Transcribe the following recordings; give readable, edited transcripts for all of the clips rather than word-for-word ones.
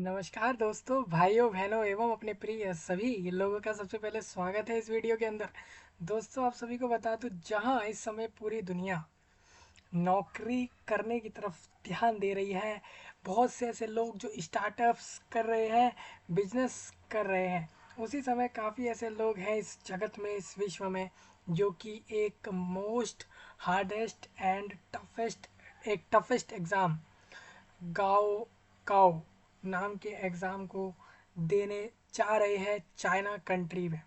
नमस्कार दोस्तों, भाइयों बहनों एवं अपने प्रिय सभी लोगों का सबसे पहले स्वागत है इस वीडियो के अंदर। दोस्तों, आप सभी को बता दूं, जहां इस समय पूरी दुनिया नौकरी करने की तरफ ध्यान दे रही है, बहुत से ऐसे लोग जो स्टार्टअप्स कर रहे हैं, बिजनेस कर रहे हैं, उसी समय काफ़ी ऐसे लोग हैं इस जगत में, इस विश्व में, जो कि एक most hardest and toughest exam गाओ काओ नाम के एग्ज़ाम को देने जा रहे हैं चाइना कंट्री में,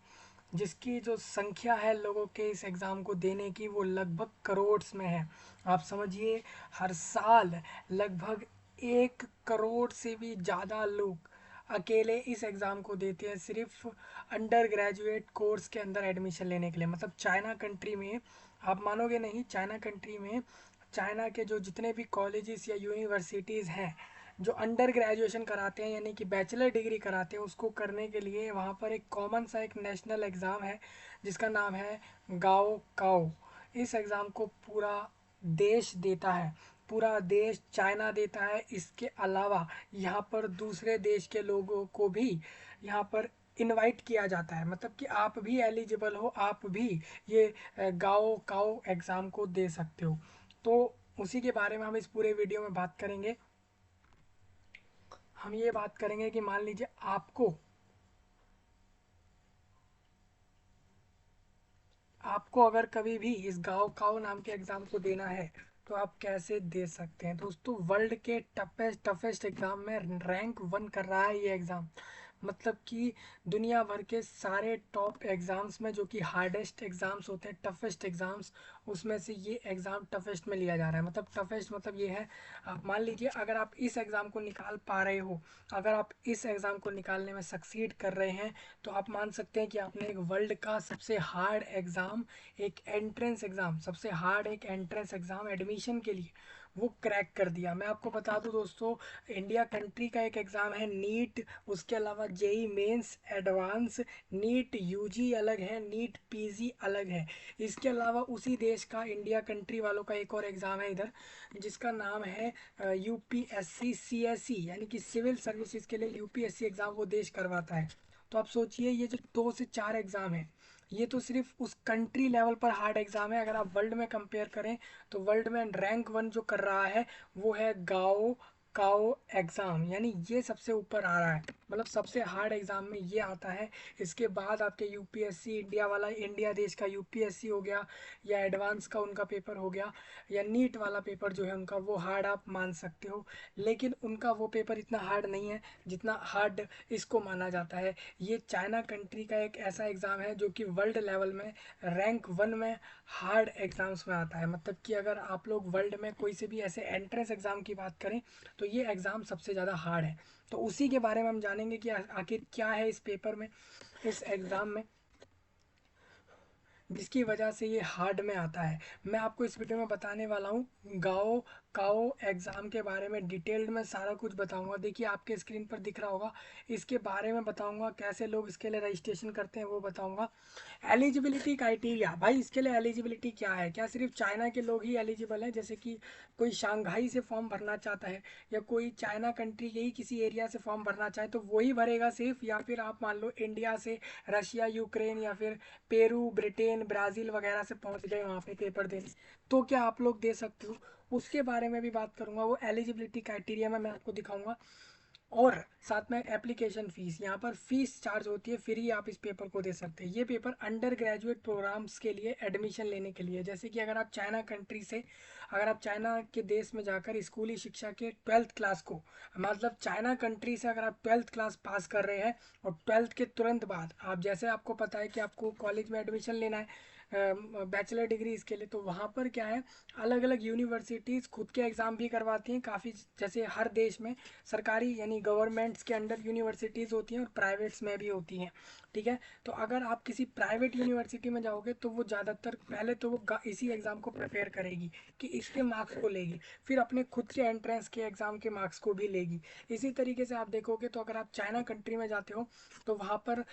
जिसकी जो संख्या है लोगों के इस एग्ज़ाम को देने की, वो लगभग करोड़ में है। आप समझिए, हर साल लगभग 1 करोड़ से भी ज़्यादा लोग अकेले इस एग्ज़ाम को देते हैं, सिर्फ अंडर ग्रेजुएट कोर्स के अंदर एडमिशन लेने के लिए। मतलब चाइना कंट्री में, आप मानोगे नहीं, चाइना कंट्री में चाइना के जो जितने भी कॉलेजेस या यूनिवर्सिटीज़ हैं जो अंडर ग्रेजुएशन कराते हैं, यानी कि बैचलर डिग्री कराते हैं, उसको करने के लिए वहाँ पर एक कॉमन सा एक नेशनल एग्ज़ाम है जिसका नाम है गाओ काओ। इस एग्ज़ाम को पूरा देश देता है, पूरा देश चाइना देता है। इसके अलावा यहाँ पर दूसरे देश के लोगों को भी यहाँ पर इनवाइट किया जाता है, मतलब कि आप भी एलिजिबल हो, आप भी ये गाओ काओ एग्ज़ाम को दे सकते हो। तो उसी के बारे में हम इस पूरे वीडियो में बात करेंगे। हम ये बात करेंगे कि मान लीजिए आपको अगर कभी भी इस गाँव काओ नाम के एग्ज़ाम को देना है, तो आप कैसे दे सकते हैं। दोस्तों, वर्ल्ड के टफेस्ट एग्ज़ाम में रैंक 1 कर रहा है ये एग्ज़ाम। मतलब कि दुनिया भर के सारे टॉप एग्ज़ाम्स में, जो कि हार्डेस्ट एग्ज़ाम्स होते हैं, टफेस्ट एग्ज़ाम्स, उसमें से ये एग्ज़ाम टफेस्ट में लिया जा रहा है। मतलब टफेस्ट मतलब ये है, आप मान लीजिए अगर आप इस एग्ज़ाम को निकाल पा रहे हो, अगर आप इस एग्ज़ाम को निकालने में सक्सीड कर रहे हैं, तो आप मान सकते हैं कि आपने एक वर्ल्ड का सबसे हार्ड एग्ज़ाम, एक एंट्रेंस एग्ज़ाम, सबसे हार्ड एक एंट्रेंस एग्ज़ाम एडमिशन के लिए वो क्रैक कर दिया। मैं आपको बता दूं दोस्तों, इंडिया कंट्री का एक एग्ज़ाम है नीट, उसके अलावा JEE mains advance, NEET UG अलग है, नीट पीजी अलग है। इसके अलावा उसी देश का, इंडिया कंट्री वालों का एक और एग्ज़ाम है इधर, जिसका नाम है यूपीएससी सीएससी, यानी कि सिविल सर्विसेज के लिए यूपीएससी एग्ज़ाम वो देश करवाता है। तो आप सोचिए, ये जो 2 से 4 एग्ज़ाम है, ये तो सिर्फ उस कंट्री लेवल पर हार्ड एग्ज़ाम है। अगर आप वर्ल्ड में कंपेयर करें, तो वर्ल्ड में रैंक 1 जो कर रहा है वो है गाओ काओ एग्ज़ाम, यानी ये सबसे ऊपर आ रहा है, मतलब सबसे हार्ड एग्ज़ाम में ये आता है। इसके बाद आपके यूपीएससी, इंडिया वाला, इंडिया देश का यूपीएससी हो गया, या एडवांस का उनका पेपर हो गया, या नीट वाला पेपर जो है उनका, वो हार्ड आप मान सकते हो। लेकिन उनका वो पेपर इतना हार्ड नहीं है जितना हार्ड इसको माना जाता है। ये चाइना कंट्री का एक ऐसा एग्ज़ाम है जो कि वर्ल्ड लेवल में रैंक 1 में हार्ड एग्ज़ाम्स में आता है। मतलब कि अगर आप लोग वर्ल्ड में कोई से भी ऐसे एंट्रेंस एग्ज़ाम की बात करें, तो ये एग्ज़ाम सबसे ज़्यादा हार्ड है। तो उसी के बारे में हम जानेंगे कि आखिर क्या है इस पेपर में, इस एग्ज़ाम में, जिसकी वजह से ये हार्ड में आता है। मैं आपको इस वीडियो में बताने वाला हूँ गाओ काओ एग्ज़ाम के बारे में, डिटेल्ड में सारा कुछ बताऊंगा। देखिए, आपके स्क्रीन पर दिख रहा होगा, इसके बारे में बताऊंगा, कैसे लोग इसके लिए रजिस्ट्रेशन करते हैं वो बताऊंगा। एलिजिबिलिटी क्राइटेरिया, भाई इसके लिए एलिजिबिलिटी क्या है, क्या सिर्फ चाइना के लोग ही एलिजिबल हैं, जैसे कि कोई शंघाई से फॉर्म भरना चाहता है, या कोई चाइना कंट्री के ही किसी एरिया से फॉर्म भरना चाहे तो वही भरेगा सिर्फ, या फिर आप मान लो इंडिया से रशिया, यूक्रेन, या फिर पेरू, ब्रिटेन, ब्राज़ील वगैरह से पहुंच गए वहाँ पे पेपर देने, तो क्या आप लोग दे सकते हो। उसके बारे में भी बात करूंगा, वो एलिजिबिलिटी क्राइटेरिया में मैं आपको दिखाऊंगा। और साथ में एप्लीकेशन फ़ीस, यहाँ पर फ़ीस चार्ज होती है, फिर ही आप इस पेपर को दे सकते हैं। ये पेपर अंडर ग्रेजुएट प्रोग्राम्स के लिए एडमिशन लेने के लिए, जैसे कि अगर आप चाइना कंट्री से, अगर आप चाइना के देश में जाकर स्कूली शिक्षा के 12th क्लास को, मतलब चाइना कंट्री से अगर आप 12th क्लास पास कर रहे हैं, और 12th के तुरंत बाद आप, जैसे आपको पता है कि आपको कॉलेज में एडमिशन लेना है बैचलर डिग्री इसके लिए, तो वहाँ पर क्या है, अलग अलग यूनिवर्सिटीज़ खुद के एग्ज़ाम भी करवाती हैं काफ़ी, जैसे हर देश में सरकारी यानी गवर्नमेंट्स के अंडर यूनिवर्सिटीज़ होती हैं और प्राइवेट्स में भी होती हैं। ठीक है, तो अगर आप किसी प्राइवेट यूनिवर्सिटी में जाओगे, तो वो ज़्यादातर पहले तो वो इसी एग्ज़ाम को प्रिपेयर करेगी कि इसके मार्क्स को लेगी, फिर अपने खुद के एंट्रेंस के एग्ज़ाम के मार्क्स को भी लेगी। इसी तरीके से आप देखोगे, तो अगर आप चाइना कंट्री में जाते हो, तो वहाँ पर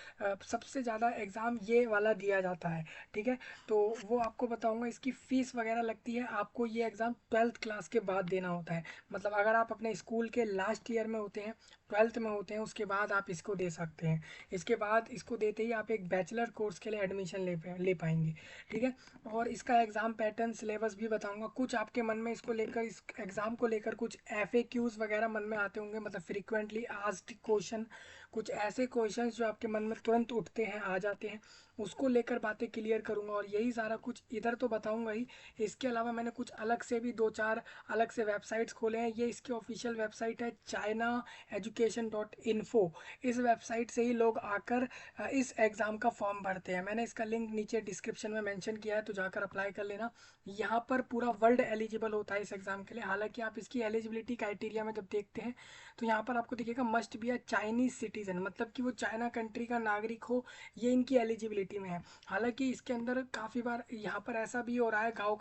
सबसे ज़्यादा एग्ज़ाम ये वाला दिया जाता है। ठीक है, तो वो आपको बताऊंगा। इसकी फ़ीस वगैरह लगती है, आपको ये एग्ज़ाम 12th क्लास के बाद देना होता है। मतलब अगर आप अपने स्कूल के लास्ट ईयर में होते हैं, 12th में होते हैं, उसके बाद आप इसको दे सकते हैं। इसके बाद इसको देते ही आप एक बैचलर कोर्स के लिए एडमिशन ले पाएंगे। ठीक है। और इसका एग्ज़ाम पैटर्न सिलेबस भी बताऊंगा। कुछ आपके मन में इसको लेकर, इस एग्ज़ाम को लेकर कुछ FAQs वगैरह मन में आते होंगे, मतलब फ्रीक्वेंटली आस्क्ड क्वेश्चन, कुछ ऐसे क्वेश्चंस जो आपके मन में तुरंत उठते हैं, आ जाते हैं, उसको लेकर बातें क्लियर करूंगा। और यही सारा कुछ इधर तो बताऊंगा ही, इसके अलावा मैंने कुछ अलग से भी 2-4 अलग से वेबसाइट्स खोले हैं। ये इसकी ऑफिशियल वेबसाइट है chinaeducation.info। इस वेबसाइट से ही लोग आकर इस एग्ज़ाम का फॉर्म भरते हैं। मैंने इसका लिंक नीचे डिस्क्रिप्शन में मेंशन किया है, तो जाकर अप्लाई कर लेना। यहाँ पर पूरा वर्ल्ड एलिजिबल होता है इस एग्ज़ाम के लिए। हालांकि आप इसकी एलिजिबिलिटी क्राइटेरिया में जब देखते हैं तो यहाँ पर आपको दिखेगा must be a Chinese citizen, मतलब कि वो चाइना कंट्री का नागरिक हो, ये इनकी एलिजिबिलिटी में है। हालांकि इसके अंदर काफ़ी बार यहाँ पर ऐसा भी हो रहा है, गाओ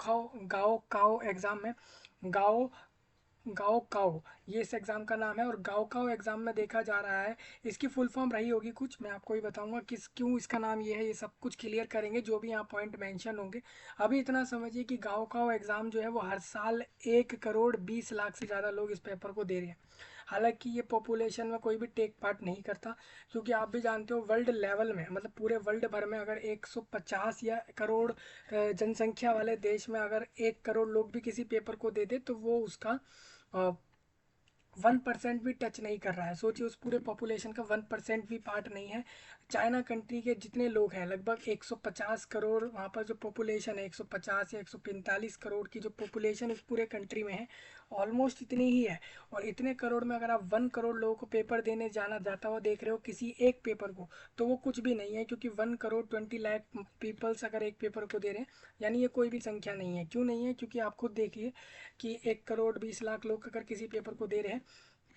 काओ एग्ज़ाम में, गाओ गाओ काओ ये इस एग्ज़ाम का नाम है। और गाओ काओ एग्ज़ाम में देखा जा रहा है, इसकी फुल फॉर्म रही होगी कुछ, मैं आपको ही बताऊंगा किस क्यों इसका नाम ये है, ये सब कुछ क्लियर करेंगे जो भी यहाँ पॉइंट मेंशन होंगे। अभी इतना समझिए कि गाओ काओ एग्ज़ाम जो है वो हर साल 1 करोड़ 20 लाख से ज़्यादा लोग इस पेपर को दे रहे हैं। हालांकि ये पॉपुलेशन में कोई भी टेक पार्ट नहीं करता, क्योंकि आप भी जानते हो वर्ल्ड लेवल में, मतलब पूरे वर्ल्ड भर में अगर 150 या करोड़ जनसंख्या वाले देश में अगर 1 करोड़ लोग भी किसी पेपर को दे दे तो वो उसका 1% भी टच नहीं कर रहा है। सोचिए उस पूरे पॉपुलेशन का 1% भी पार्ट नहीं है। चाइना कंट्री के जितने लोग हैं लगभग 150 करोड़, वहाँ पर जो पॉपुलेशन है 150 या 145 करोड़ की जो पॉपुलेशन इस पूरे कंट्री में है, ऑलमोस्ट इतनी ही है। और इतने करोड़ में अगर आप 1 करोड़ लोगों को पेपर देने जाता हुआ देख रहे हो किसी एक पेपर को, तो वो कुछ भी नहीं है, क्योंकि 1 करोड़ 20 लाख पीपल्स अगर एक पेपर को दे रहे हैं, यानी ये कोई भी संख्या नहीं है। क्यों नहीं है? क्योंकि आप खुद देखिए कि 1 करोड़ 20 लाख लोग अगर किसी पेपर को दे रहे हैं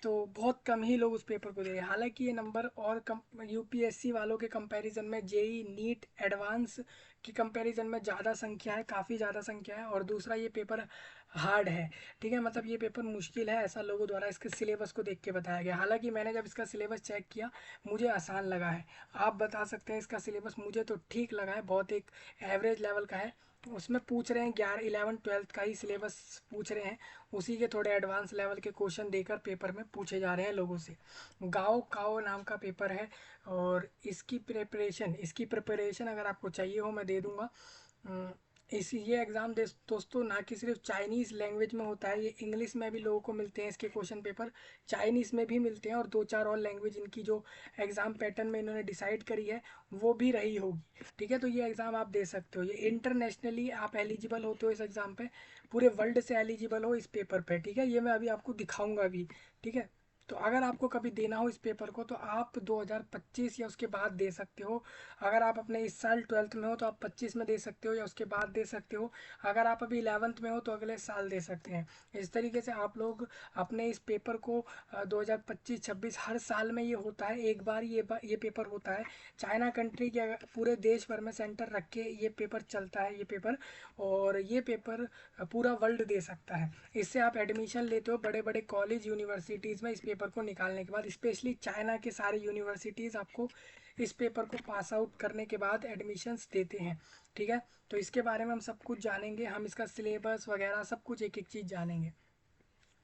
तो बहुत कम ही लोग उस पेपर को दे रहे हैं। हालांकि ये नंबर और कम UPSC वालों के कंपैरिजन में, JEE नीट एडवांस की कंपैरिजन में ज़्यादा संख्या है, काफ़ी ज़्यादा संख्या है। और दूसरा ये पेपर हार्ड है। ठीक है, मतलब ये पेपर मुश्किल है, ऐसा लोगों द्वारा इसके सिलेबस को देख के बताया गया। हालांकि मैंने जब इसका सिलेबस चेक किया मुझे आसान लगा है। आप बता सकते हैं इसका सिलेबस, मुझे तो ठीक लगा है, बहुत एक एवरेज लेवल का है। उसमें पूछ रहे हैं 11 11 12th का ही सिलेबस पूछ रहे हैं, उसी के थोड़े एडवांस लेवल के क्वेश्चन देकर पेपर में पूछे जा रहे हैं लोगों से। गाओ काओ नाम का पेपर है। और इसकी प्रिपरेशन अगर आपको चाहिए हो मैं दे दूंगा। इस ये एग्ज़ाम दोस्तों ना कि सिर्फ चाइनीज़ लैंग्वेज में होता है, ये इंग्लिश में भी लोगों को मिलते हैं इसके क्वेश्चन पेपर, चाइनीज़ में भी मिलते हैं, और 2-4 और लैंग्वेज इनकी जो एग्ज़ाम पैटर्न में इन्होंने डिसाइड करी है वो भी रही होगी। ठीक है, तो ये एग्ज़ाम आप दे सकते हो। ये इंटरनेशनली आप एलिजिबल होते हो इस एग्ज़ाम पे, पूरे वर्ल्ड से एलिजिबल हो इस पेपर पे। ठीक है, ये मैं अभी आपको दिखाऊंगा भी। ठीक है, तो अगर आपको कभी देना हो इस पेपर को तो आप 2025 या उसके बाद दे सकते हो। अगर आप अपने इस साल 12th में हो तो आप 25 में दे सकते हो या उसके बाद दे सकते हो। अगर आप अभी 11th में हो तो अगले साल दे सकते हैं। इस तरीके से आप लोग अपने इस पेपर को 2025-26 हर साल में ये होता है, एक बार ये पेपर होता है। चाइना कंट्री के पूरे देश भर में सेंटर रख के ये पेपर चलता है, ये पेपर। और ये पेपर पूरा वर्ल्ड दे सकता है। इससे आप एडमिशन लेते हो बड़े बड़े कॉलेज यूनिवर्सिटीज़ में इस पेपर को निकालने के बाद। स्पेशली चाइना के सारे यूनिवर्सिटीज़ आपको इस पेपर को पास आउट करने के बाद एडमिशन्स देते हैं। ठीक है, तो इसके बारे में हम सब कुछ जानेंगे, हम इसका सिलेबस वगैरह सब कुछ एक एक चीज़ जानेंगे।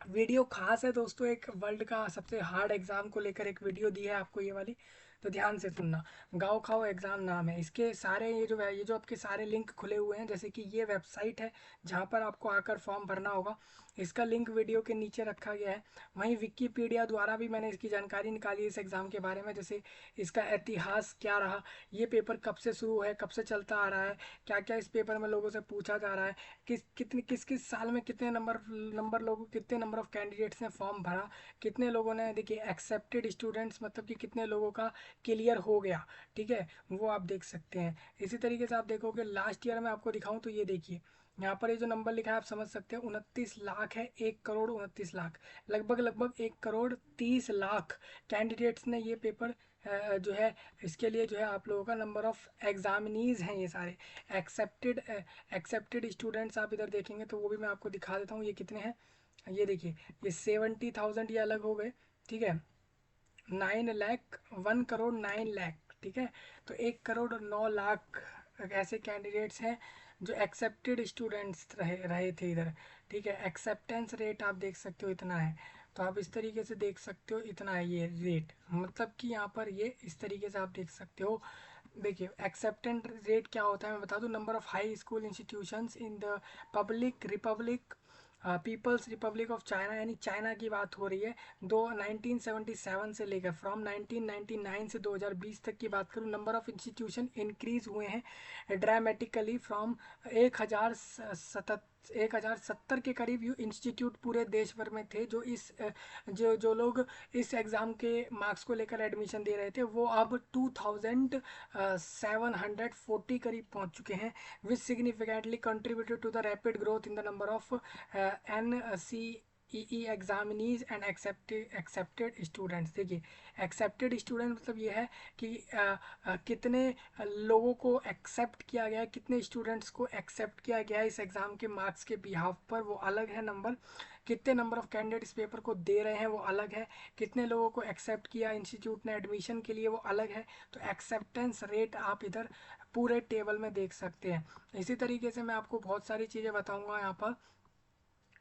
वीडियो खास है दोस्तों, एक वर्ल्ड का सबसे हार्ड एग्ज़ाम को लेकर एक वीडियो दी है आपको ये वाली, तो ध्यान से सुनना। गाओ खाओ एग्ज़ाम नाम है इसके। सारे ये जो आपके सारे लिंक खुले हुए हैं, जैसे कि ये वेबसाइट है जहाँ पर आपको आकर फॉर्म भरना होगा, इसका लिंक वीडियो के नीचे रखा गया है। वहीं विकीपीडिया द्वारा भी मैंने इसकी जानकारी निकाली इस एग्ज़ाम के बारे में, जैसे इसका इतिहास क्या रहा, ये पेपर कब से शुरू है, कब से चलता आ रहा है, क्या क्या इस पेपर में लोगों से पूछा जा रहा है, किस किस साल में कितने नंबर ऑफ कैंडिडेट्स ने फॉर्म भरा, कितने लोगों ने, देखिए एक्सेप्टेड स्टूडेंट्स मतलब कि कितने लोगों का क्लियर हो गया। ठीक है, वो आप देख सकते हैं। इसी तरीके से आप देखोगे लास्ट ईयर में आपको दिखाऊं तो ये देखिए यहाँ पर ये जो नंबर लिखा है आप समझ सकते हैं 29 लाख है, 1 करोड़ 29 लाख, लगभग 1 करोड़ 30 लाख कैंडिडेट्स ने ये पेपर जो है, इसके लिए जो है आप लोगों का नंबर ऑफ एग्जामिनीज हैं ये सारे एक्सेप्टेड स्टूडेंट्स। आप इधर देखेंगे तो वो भी मैं आपको दिखा देता हूँ ये कितने हैं। ये देखिए, ये 70,000 ये अलग हो गए। ठीक है, 9 लाख, 1 करोड़ 9 लाख। ठीक है, तो 1 करोड़ 9 लाख ऐसे कैंडिडेट्स हैं जो एक्सेप्टेड स्टूडेंट्स रहे थे इधर। ठीक है, एक्सेप्टेंस रेट आप देख सकते हो इतना है। तो आप इस तरीके से देख सकते हो, इतना है ये रेट, मतलब कि यहाँ पर ये इस तरीके से आप देख सकते हो। देखिए एक्सेप्टेंस रेट क्या होता है मैं बता दूं, number of high school institutions in the public republic people's republic of China, यानी चाइना की बात हो रही है। 1977 से लेकर फ्रॉम 1999 से 2020 तक की बात करूँ, नंबर ऑफ इंस्टीट्यूशन इंक्रीज हुए हैं ड्रामेटिकली फ्रॉम 1070 के करीब यू इंस्टीट्यूट पूरे देश भर में थे जो इस जो लोग इस एग्ज़ाम के मार्क्स को लेकर एडमिशन दे रहे थे, वो अब 2740 करीब पहुंच चुके हैं, which significantly contributed to the rapid growth in the number of NCEE examinees and accepted students. देखिए एक्सेप्टेड स्टूडेंट मतलब ये है कि कितने लोगों को एक्सेप्ट किया गया है, कितने स्टूडेंट्स को एक्सेप्ट किया गया है इस एग्ज़ाम के मार्क्स के बिहाफ पर, वो अलग है नंबर। कितने नंबर ऑफ कैंडिडेट इस पेपर को दे रहे हैं वो अलग है। कितने लोगों को एक्सेप्ट किया इंस्टीट्यूट ने एडमिशन के लिए वो अलग है। तो एक्सेप्टेंस रेट आप इधर पूरे टेबल में देख सकते हैं। इसी तरीके से मैं आपको बहुत सारी चीज़ें बताऊंगा यहाँ पर,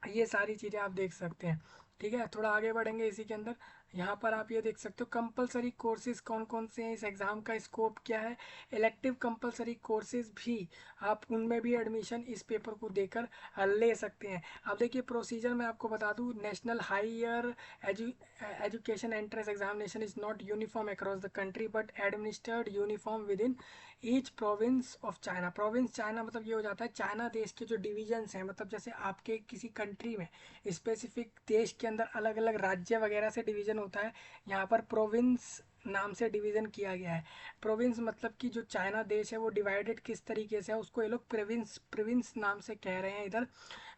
ये सारी चीज़ें आप देख सकते हैं। ठीक है, थोड़ा आगे बढ़ेंगे इसी के अंदर। यहाँ पर आप ये देख सकते हो कंपलसरी कोर्सेज कौन कौन से हैं, इस एग्ज़ाम का स्कोप क्या है। इलेक्टिव कंपलसरी कोर्सेज भी आप उनमें भी एडमिशन इस पेपर को देकर ले सकते हैं। अब देखिए प्रोसीजर मैं आपको बता दूँ, national higher education entrance examination is not uniform across the country but administered uniform within each province of China. Province China मतलब ये हो जाता है चाइना देश के जो डिवीजन्स हैं, मतलब जैसे आपके किसी कंट्री में स्पेसिफिक देश के अंदर अलग अलग राज्य वगैरह से डिवीजन होता है, यहाँ पर प्रोविंस नाम से डिवीज़न किया गया है। प्रोविंस मतलब कि जो चाइना देश है वो डिवाइडेड किस तरीके से है, उसको ये लोग प्रोविंस प्रोविंस नाम से कह रहे हैं इधर।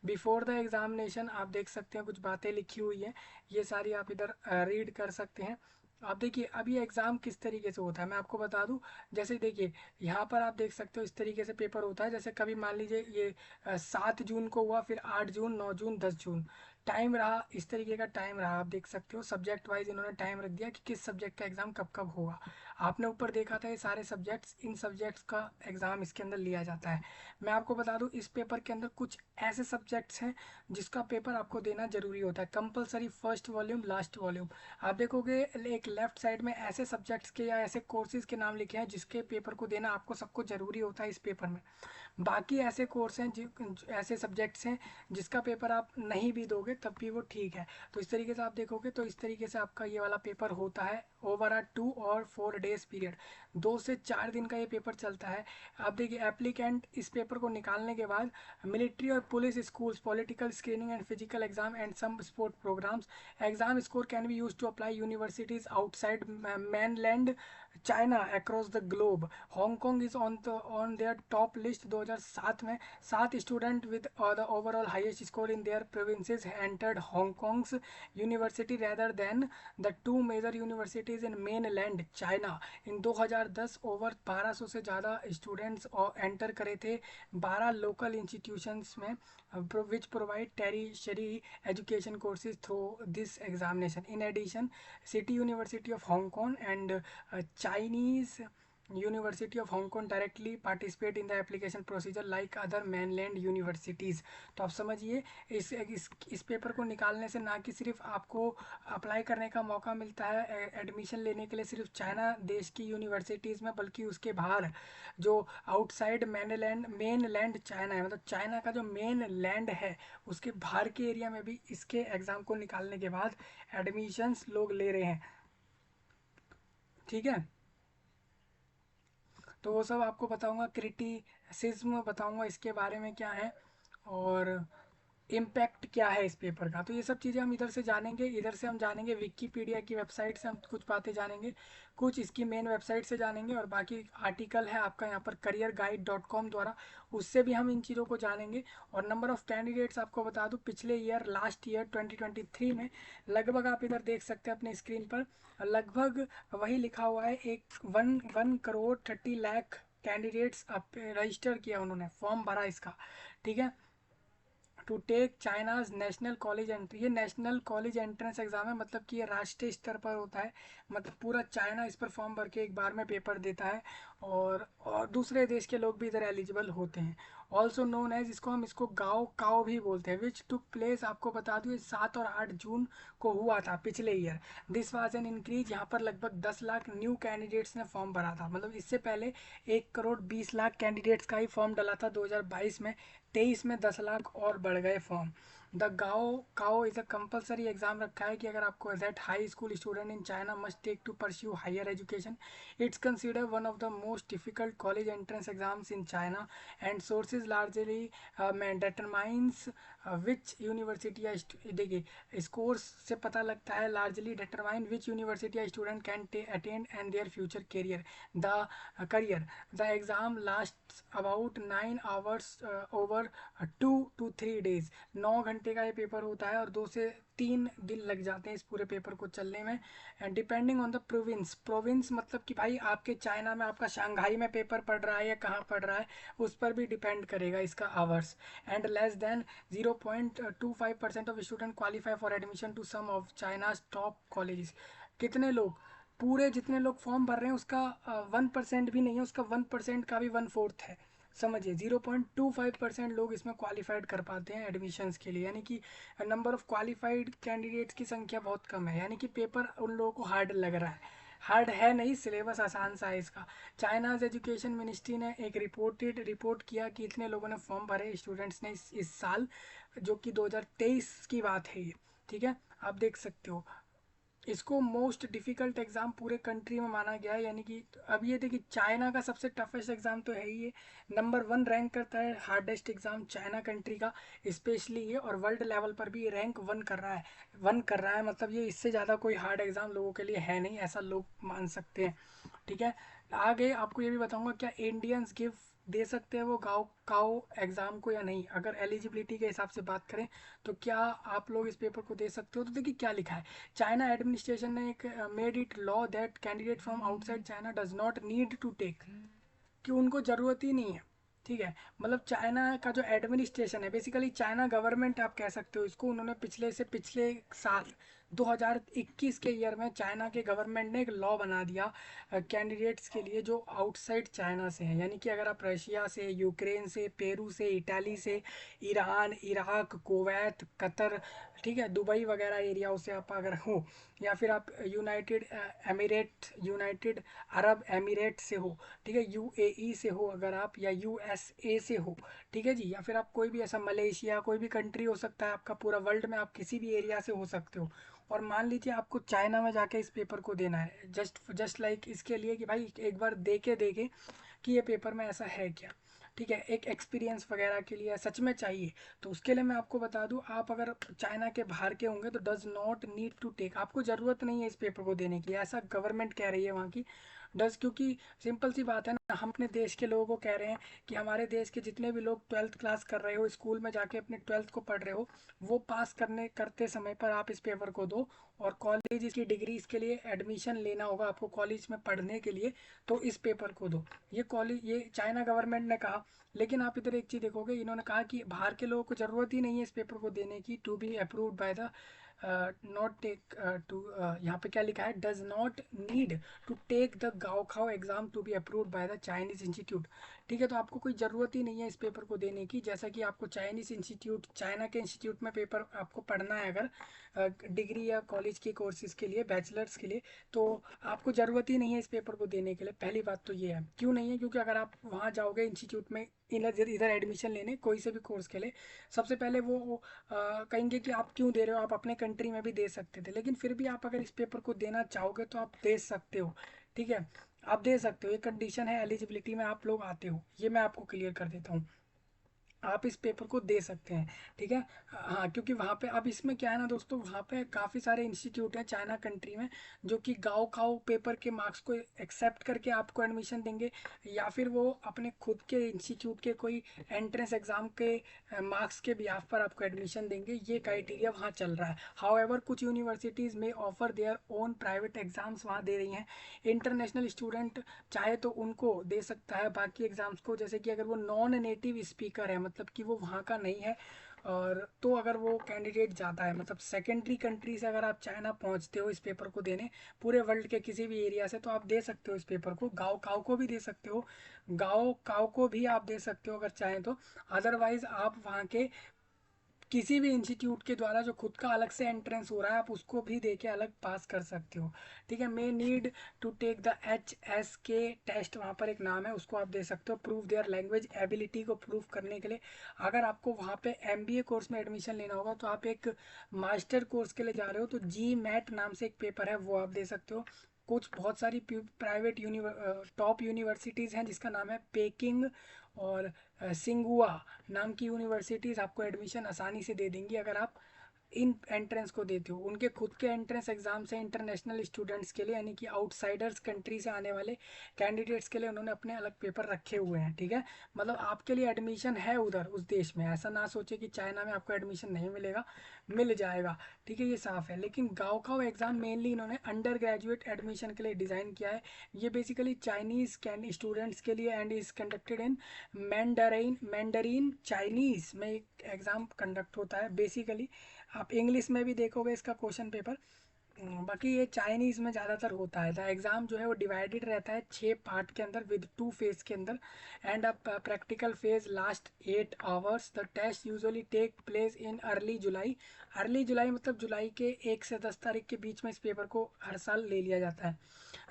बिफोर द एग्जामिनेशन आप देख सकते हैं कुछ बातें लिखी हुई हैं, ये सारी आप इधर रीड कर सकते हैं। आप देखिए अभी एग्ज़ाम किस तरीके से होता है मैं आपको बता दूं। जैसे देखिए यहाँ पर आप देख सकते हो इस तरीके से पेपर होता है, जैसे कभी मान लीजिए ये 7 जून को हुआ, फिर 8 जून, 9 जून, 10 जून टाइम रहा, इस तरीके का टाइम रहा। आप देख सकते हो सब्जेक्ट वाइज इन्होंने टाइम रख दिया कि किस सब्जेक्ट का एग्ज़ाम कब कब होगा। आपने ऊपर देखा था ये सारे सब्जेक्ट्स, इन सब्जेक्ट्स का एग्ज़ाम इसके अंदर लिया जाता है। मैं आपको बता दूं इस पेपर के अंदर कुछ ऐसे सब्जेक्ट्स हैं जिसका पेपर आपको देना जरूरी होता है, compulsory first volume last volume. आप देखोगे एक लेफ्ट साइड में ऐसे सब्जेक्ट्स के या ऐसे कोर्सेज के नाम लिखे हैं जिसके पेपर को देना आपको सबको ज़रूरी होता है इस पेपर में। बाकी ऐसे कोर्स हैं ऐसे सब्जेक्ट्स हैं जिसका पेपर आप नहीं भी दोगे तब भी वो ठीक है। तो इस तरीके से आप देखोगे तो इस तरीके से आपका ये वाला पेपर होता है ओवर 2 और 4 डेज पीरियड, 2 से 4 दिन का ये पेपर चलता है। आप देखिए एप्लीकेंट इस पेपर को निकालने के बाद मिलिट्री और police schools, political screening and physical exam and some sport programs, exam score can be use to apply universities outside mainland China across the globe. Hong Kong is on their top list. 2007 में 7 student with the overall highest score in their provinces entered Hong Kong's university rather than the 2 major universities in mainland China. In 2010 over 1200 से ज़्यादा students enter करे थे 12 local institutions में which provide tertiary education courses through this examination. In addition, City University of Hong Kong and Chinese University of Hong Kong directly participate in the application procedure like other mainland universities। तो आप समझिए इस paper को निकालने से ना कि सिर्फ आपको अप्लाई करने का मौका मिलता है एडमिशन लेने के लिए सिर्फ चाइना देश की यूनिवर्सिटीज़ में, बल्कि उसके बाहर जो आउटसाइड मेन लैंड चाइना है, मतलब चाइना का जो मेन लैंड है उसके बाहर के एरिया में भी इसके एग्ज़ाम को निकालने के बाद एडमिशन्स लोग ले रहे हैं। ठीक है, तो वो सब आपको बताऊंगा, क्रिटिसिज्म बताऊंगा इसके बारे में क्या है और इम्पैक्ट क्या है इस पेपर का। तो ये सब चीज़ें हम इधर से जानेंगे। इधर से हम जानेंगे विकिपीडिया की वेबसाइट से हम कुछ बातें जानेंगे, कुछ इसकी मेन वेबसाइट से जानेंगे, और बाकी आर्टिकल है आपका यहाँ पर careerguide.com द्वारा, उससे भी हम इन चीज़ों को जानेंगे। और नंबर ऑफ़ कैंडिडेट्स आपको बता दूँ पिछले ईयर लास्ट ईयर 2023 में लगभग आप इधर देख सकते हैं अपने स्क्रीन पर, लगभग वही लिखा हुआ है, 1 करोड़ 30 लाख कैंडिडेट्स रजिस्टर किया, उन्होंने फॉर्म भरा इसका। ठीक है, to take China's national college entry. ये नेशनल कॉलेज एंट्रेंस एग्जाम है, मतलब कि ये राष्ट्रीय स्तर पर होता है, मतलब पूरा चाइना इस पर फॉर्म भर के एक बार में पेपर देता है। और दूसरे देश के लोग भी इधर एलिजिबल होते हैं। ऑल्सो नोन एज, इसको गाओ काओ भी बोलते हैं, विच टुक प्लेस, आपको बता दूँ 7 और 8 जून को हुआ था पिछले year. This was an increase, यहाँ पर लगभग 10 लाख न्यू कैंडिडेट्स ने फॉर्म भरा था। मतलब इससे पहले 1 करोड़ 20 लाख कैंडिडेट्स का ही फॉर्म डला था 2022 में। 23 में 10 लाख और बढ़ गए form. The gaokao is a compulsory exam रखा है कि अगर आपको that high school student in China must take to pursue higher education. It's considered one of the most difficult college entrance exams in China and sources largely determines which university या देखिए scores से पता लगता है largely determine which university या student can attend and their future career the exam last about 9 hours over 2 to 3 days। 9 घंटे का ये पेपर होता है और 2 से 3 दिन लग जाते हैं इस पूरे पेपर को चलने में। And depending on the province मतलब कि भाई आपके चाइना में आपका शंघाई में पेपर पड़ रहा है या कहाँ पड़ रहा है, उस पर भी डिपेंड करेगा इसका hours. And less than 0.25% of student qualify for admission to some of China's top colleges. कितने लोग, पूरे जितने लोग फॉर्म भर रहे हैं उसका 1% भी नहीं है, उसका 1% का भी 1/4 है। समझिए 0.25% लोग इसमें क्वालिफाइड कर पाते हैं एडमिशन्स के लिए, यानी कि नंबर ऑफ क्वालिफाइड कैंडिडेट्स की संख्या बहुत कम है। यानी कि पेपर उन लोगों को हार्ड लग रहा है, हार्ड है नहीं, सिलेबस आसान सा है इसका। चाइनाज एजुकेशन मिनिस्ट्री ने एक रिपोर्ट किया कि इतने लोगों ने फॉर्म भरे स्टूडेंट्स ने इस साल, जो कि 2023 की बात है ये। ठीक है, आप देख सकते हो इसको मोस्ट डिफ़िकल्ट एग्ज़ाम पूरे कंट्री में माना गया है। यानी कि अब ये देखिए चाइना का सबसे टफेस्ट एग्ज़ाम तो है ही ये, नंबर 1 रैंक करता है हार्डेस्ट एग्ज़ाम चाइना कंट्री का स्पेशली ये, और वर्ल्ड लेवल पर भी ये रैंक 1 कर रहा है। मतलब ये इससे ज़्यादा कोई हार्ड एग्ज़ाम लोगों के लिए है नहीं, ऐसा लोग मान सकते हैं। ठीक है, आगे आपको ये भी बताऊंगा क्या इंडियंस गिव दे सकते हैं वो गाँव काओ एग्ज़ाम को या नहीं। अगर एलिजिबिलिटी के हिसाब से बात करें तो क्या आप लोग इस पेपर को दे सकते हो। तो देखिए क्या लिखा है, चाइना एडमिनिस्ट्रेशन ने एक made it law that candidate from outside China does not need to take, कि उनको ज़रूरत ही नहीं है। ठीक है, मतलब चाइना का जो एडमिनिस्ट्रेशन है, बेसिकली चाइना गवर्नमेंट आप कह सकते हो इसको, उन्होंने पिछले साल 2021 के ईयर में चाइना के गवर्नमेंट ने एक लॉ बना दिया कैंडिडेट्स के लिए जो आउटसाइड चाइना से हैं। यानी कि अगर आप रशिया से, यूक्रेन से, पेरू से, इटाली से, ईरान, इराक, कुवैत, कतर, ठीक है, दुबई वगैरह एरियाओं से आप अगर हो, या फिर आप यूनाइटेड अरब एमिरेट से हो, ठीक है, यूएई से हो अगर आप, या यूएसए से हो, ठीक है जी, या फिर आप कोई भी ऐसा मलेशिया, कोई भी कंट्री हो सकता है आपका, पूरा वर्ल्ड में आप किसी भी एरिया से हो सकते हो। और मान लीजिए आपको चाइना में जाके इस पेपर को देना है, जस्ट लाइक इसके लिए कि भाई एक बार देके देखे कि ये पेपर में ऐसा है क्या। ठीक है, एक एक्सपीरियंस वगैरह के लिए सच में चाहिए, तो उसके लिए मैं आपको बता दूं, आप अगर चाइना के बाहर के होंगे तो does not need to take, आपको ज़रूरत नहीं है इस पेपर को देने की, ऐसा गवर्नमेंट कह रही है वहाँ की। डज, क्योंकि सिंपल सी बात है ना, हम अपने देश के लोगों को कह रहे हैं कि हमारे देश के जितने भी लोग 12th क्लास कर रहे हो, स्कूल में जाके अपने 12th को पढ़ रहे हो, वो पास करते समय पर आप इस पेपर को दो, और कॉलेज की डिग्रीज के लिए एडमिशन लेना होगा आपको कॉलेज में पढ़ने के लिए, तो इस पेपर को दो। ये चाइना गवर्नमेंट ने कहा। लेकिन आप इधर एक चीज़ देखोगे, इन्होंने कहा कि बाहर के लोगों को ज़रूरत ही नहीं है इस पेपर को देने की, to be approved by the not take to, यहाँ पे क्या लिखा है, does not need to take the gaokao exam to be approved by the Chinese institute. ठीक है, तो आपको कोई ज़रूरत ही नहीं है इस पेपर को देने की। जैसा कि आपको चाइनीज इंस्टीट्यूट, चाइना के इंस्टीट्यूट में पेपर आपको पढ़ना है अगर डिग्री या कॉलेज के कोर्सेज के लिए, बैचलर्स के लिए, तो आपको ज़रूरत ही नहीं है इस पेपर को देने के लिए। पहली बात तो ये है, क्यों नहीं है, क्योंकि अगर आप वहाँ जाओगे इंस्टीट्यूट में इधर एडमिशन लेने कोई से भी कोर्स के लिए, सबसे पहले वो कहेंगे कि आप क्यों दे रहे हो, आप अपने कंट्री में भी दे सकते थे। लेकिन फिर भी आप अगर इस पेपर को देना चाहोगे तो आप दे सकते हो। ठीक है, आप दे सकते हो, ये कंडीशन है, एलिजिबिलिटी में आप लोग आते हो, ये मैं आपको क्लियर कर देता हूँ, आप इस पेपर को दे सकते हैं। ठीक है, हाँ, क्योंकि वहाँ पे अब इसमें क्या है ना दोस्तों, वहाँ पे काफ़ी सारे इंस्टीट्यूट हैं चाइना कंट्री में जो कि गाओ खाओ पेपर के मार्क्स को एक्सेप्ट करके आपको एडमिशन देंगे, या फिर वो अपने खुद के इंस्टीट्यूट के कोई एंट्रेंस एग्ज़ाम के मार्क्स के बिहाफ पर आपको एडमिशन देंगे। ये क्राइटेरिया वहाँ चल रहा है। हाउएवर कुछ यूनिवर्सिटीज़ में offer their own private exams वहाँ दे रही हैं। इंटरनेशनल स्टूडेंट चाहे तो उनको दे सकता है बाकी एग्ज़ाम्स को, जैसे कि अगर वो नॉन नेटिव स्पीकर है, मतलब कि वो वहाँ का नहीं है, और तो अगर वो कैंडिडेट जाता है, मतलब सेकेंडरी कंट्री से अगर आप चाइना पहुंचते हो इस पेपर को देने, पूरे वर्ल्ड के किसी भी एरिया से, तो आप दे सकते हो इस पेपर को। गाँव काव को भी दे सकते हो, गाँव काव को भी आप दे सकते हो अगर चाहें तो। अदरवाइज आप वहाँ के किसी भी इंस्टीट्यूट के द्वारा जो खुद का अलग से एंट्रेंस हो रहा है, आप उसको भी दे के अलग पास कर सकते हो। ठीक है, may need to take the HSK test, वहाँ पर एक नाम है, उसको आप दे सकते हो। प्रूव देयर लैंग्वेज एबिलिटी को प्रूव करने के लिए अगर आपको वहाँ पे MBA कोर्स में एडमिशन लेना होगा, तो आप एक मास्टर कोर्स के लिए जा रहे हो तो GMAT नाम से एक पेपर है, वो आप दे सकते हो। कुछ बहुत सारी प्राइवेट टॉप यूनिवर्सिटीज़ हैं जिसका नाम है पेकिंग और सिंगुआ नाम की यूनिवर्सिटीज़ आपको एडमिशन आसानी से दे देंगी अगर आप इन एंट्रेंस को देते हो। उनके खुद के एंट्रेंस एग्जाम से इंटरनेशनल स्टूडेंट्स के लिए, यानी कि आउटसाइडर्स कंट्री से आने वाले कैंडिडेट्स के लिए उन्होंने अपने अलग पेपर रखे हुए हैं। ठीक है, मतलब आपके लिए एडमिशन है उधर उस देश में, ऐसा ना सोचे कि चाइना में आपको एडमिशन नहीं मिलेगा, मिल जाएगा। ठीक है, ये साफ है। लेकिन गाओकाओ एग्ज़ाम मेनली इन्होंने अंडर ग्रेजुएट एडमिशन के लिए डिज़ाइन किया है। ये बेसिकली चाइनीज़ कैन स्टूडेंट्स के लिए and is conducted in Mandarin Chinese में एक एग्ज़ाम कंडक्ट होता है बेसिकली। आप इंग्लिश में भी देखोगे इसका क्वेश्चन पेपर, बाकी ये चाइनीज़ में ज़्यादातर होता है। द एग्ज़ाम जो है वो डिवाइडेड रहता है 6 पार्ट के अंदर विद 2 फेज़ के अंदर, and a practical phase last 8 hours. The test usually take place in early July. Early July मतलब जुलाई के 1 से 10 तारीख के बीच में इस पेपर को हर साल ले लिया जाता है।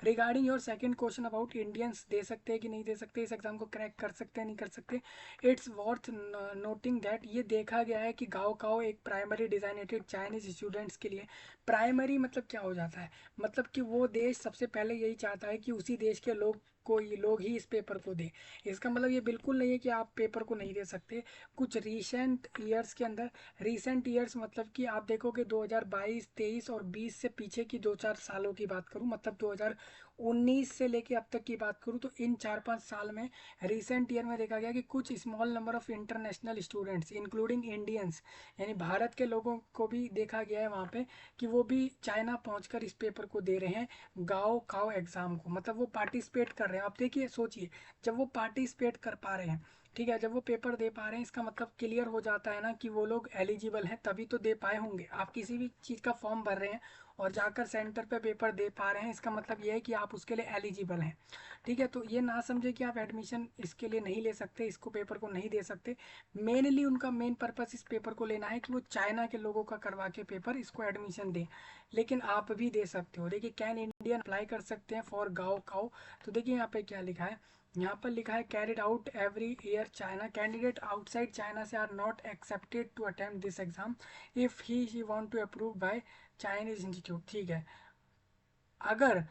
Regarding your second question about Indians they सकते हैं कि नहीं दे सकते, इस एग्ज़ाम को क्रैक कर सकते हैं नहीं कर सकते, इट्स वर्थ नोटिंग दैट ये देखा गया है कि गाँव काओ एक प्राइमरी डिजाइनेटेड चाइनीज स्टूडेंट्स के लिए। प्राइमरी मतलब क्या हो जाता है, मतलब कि वो देश सबसे पहले यही चाहता है कि उसी देश के लोग ही इस पेपर को दे। इसका मतलब ये बिल्कुल नहीं है कि आप पेपर को नहीं दे सकते। कुछ रीसेंट ईयर्स के अंदर, रीसेंट ईयर्स मतलब कि आप देखोगे 2022, 23 और 20 से पीछे की 2-4 सालों की बात करूं, मतलब 2019 से लेके अब तक की बात करूं, तो इन 4-5 साल में रिसेंट ईयर में देखा गया कि कुछ small number of international students including Indians, यानी भारत के लोगों को भी देखा गया है वहाँ पे कि वो भी चाइना पहुंचकर इस पेपर को दे रहे हैं, गाओ काओ एग्ज़ाम को। मतलब वो पार्टिसिपेट कर रहे हैं। आप देखिए सोचिए, जब वो पार्टिसिपेट कर पा रहे हैं, ठीक है, जब वो पेपर दे पा रहे हैं, इसका मतलब क्लियर हो जाता है ना कि वो लोग एलिजिबल हैं, तभी तो दे पाए होंगे। आप किसी भी चीज़ का फॉर्म भर रहे हैं और जाकर सेंटर पे पेपर दे पा रहे हैं, इसका मतलब ये है कि आप उसके लिए एलिजिबल हैं। ठीक है, तो ये ना समझे कि आप एडमिशन इसके लिए नहीं ले सकते, इसको पेपर को नहीं दे सकते। मेनली उनका मेन पर्पस इस पेपर को लेना है कि वो चाइना के लोगों का करवा के पेपर इसको एडमिशन दें। लेकिन आप भी दे सकते हो। देखिए, कैन इंडियन अप्लाई कर सकते हैं फॉर गाओ काओ। तो देखिए यहाँ पे क्या लिखा है, यहाँ पर लिखा है carried out every year China, candidate outside China से are not accepted to attempt this exam if he want to approve by Chinese institute. ठीक है, अगर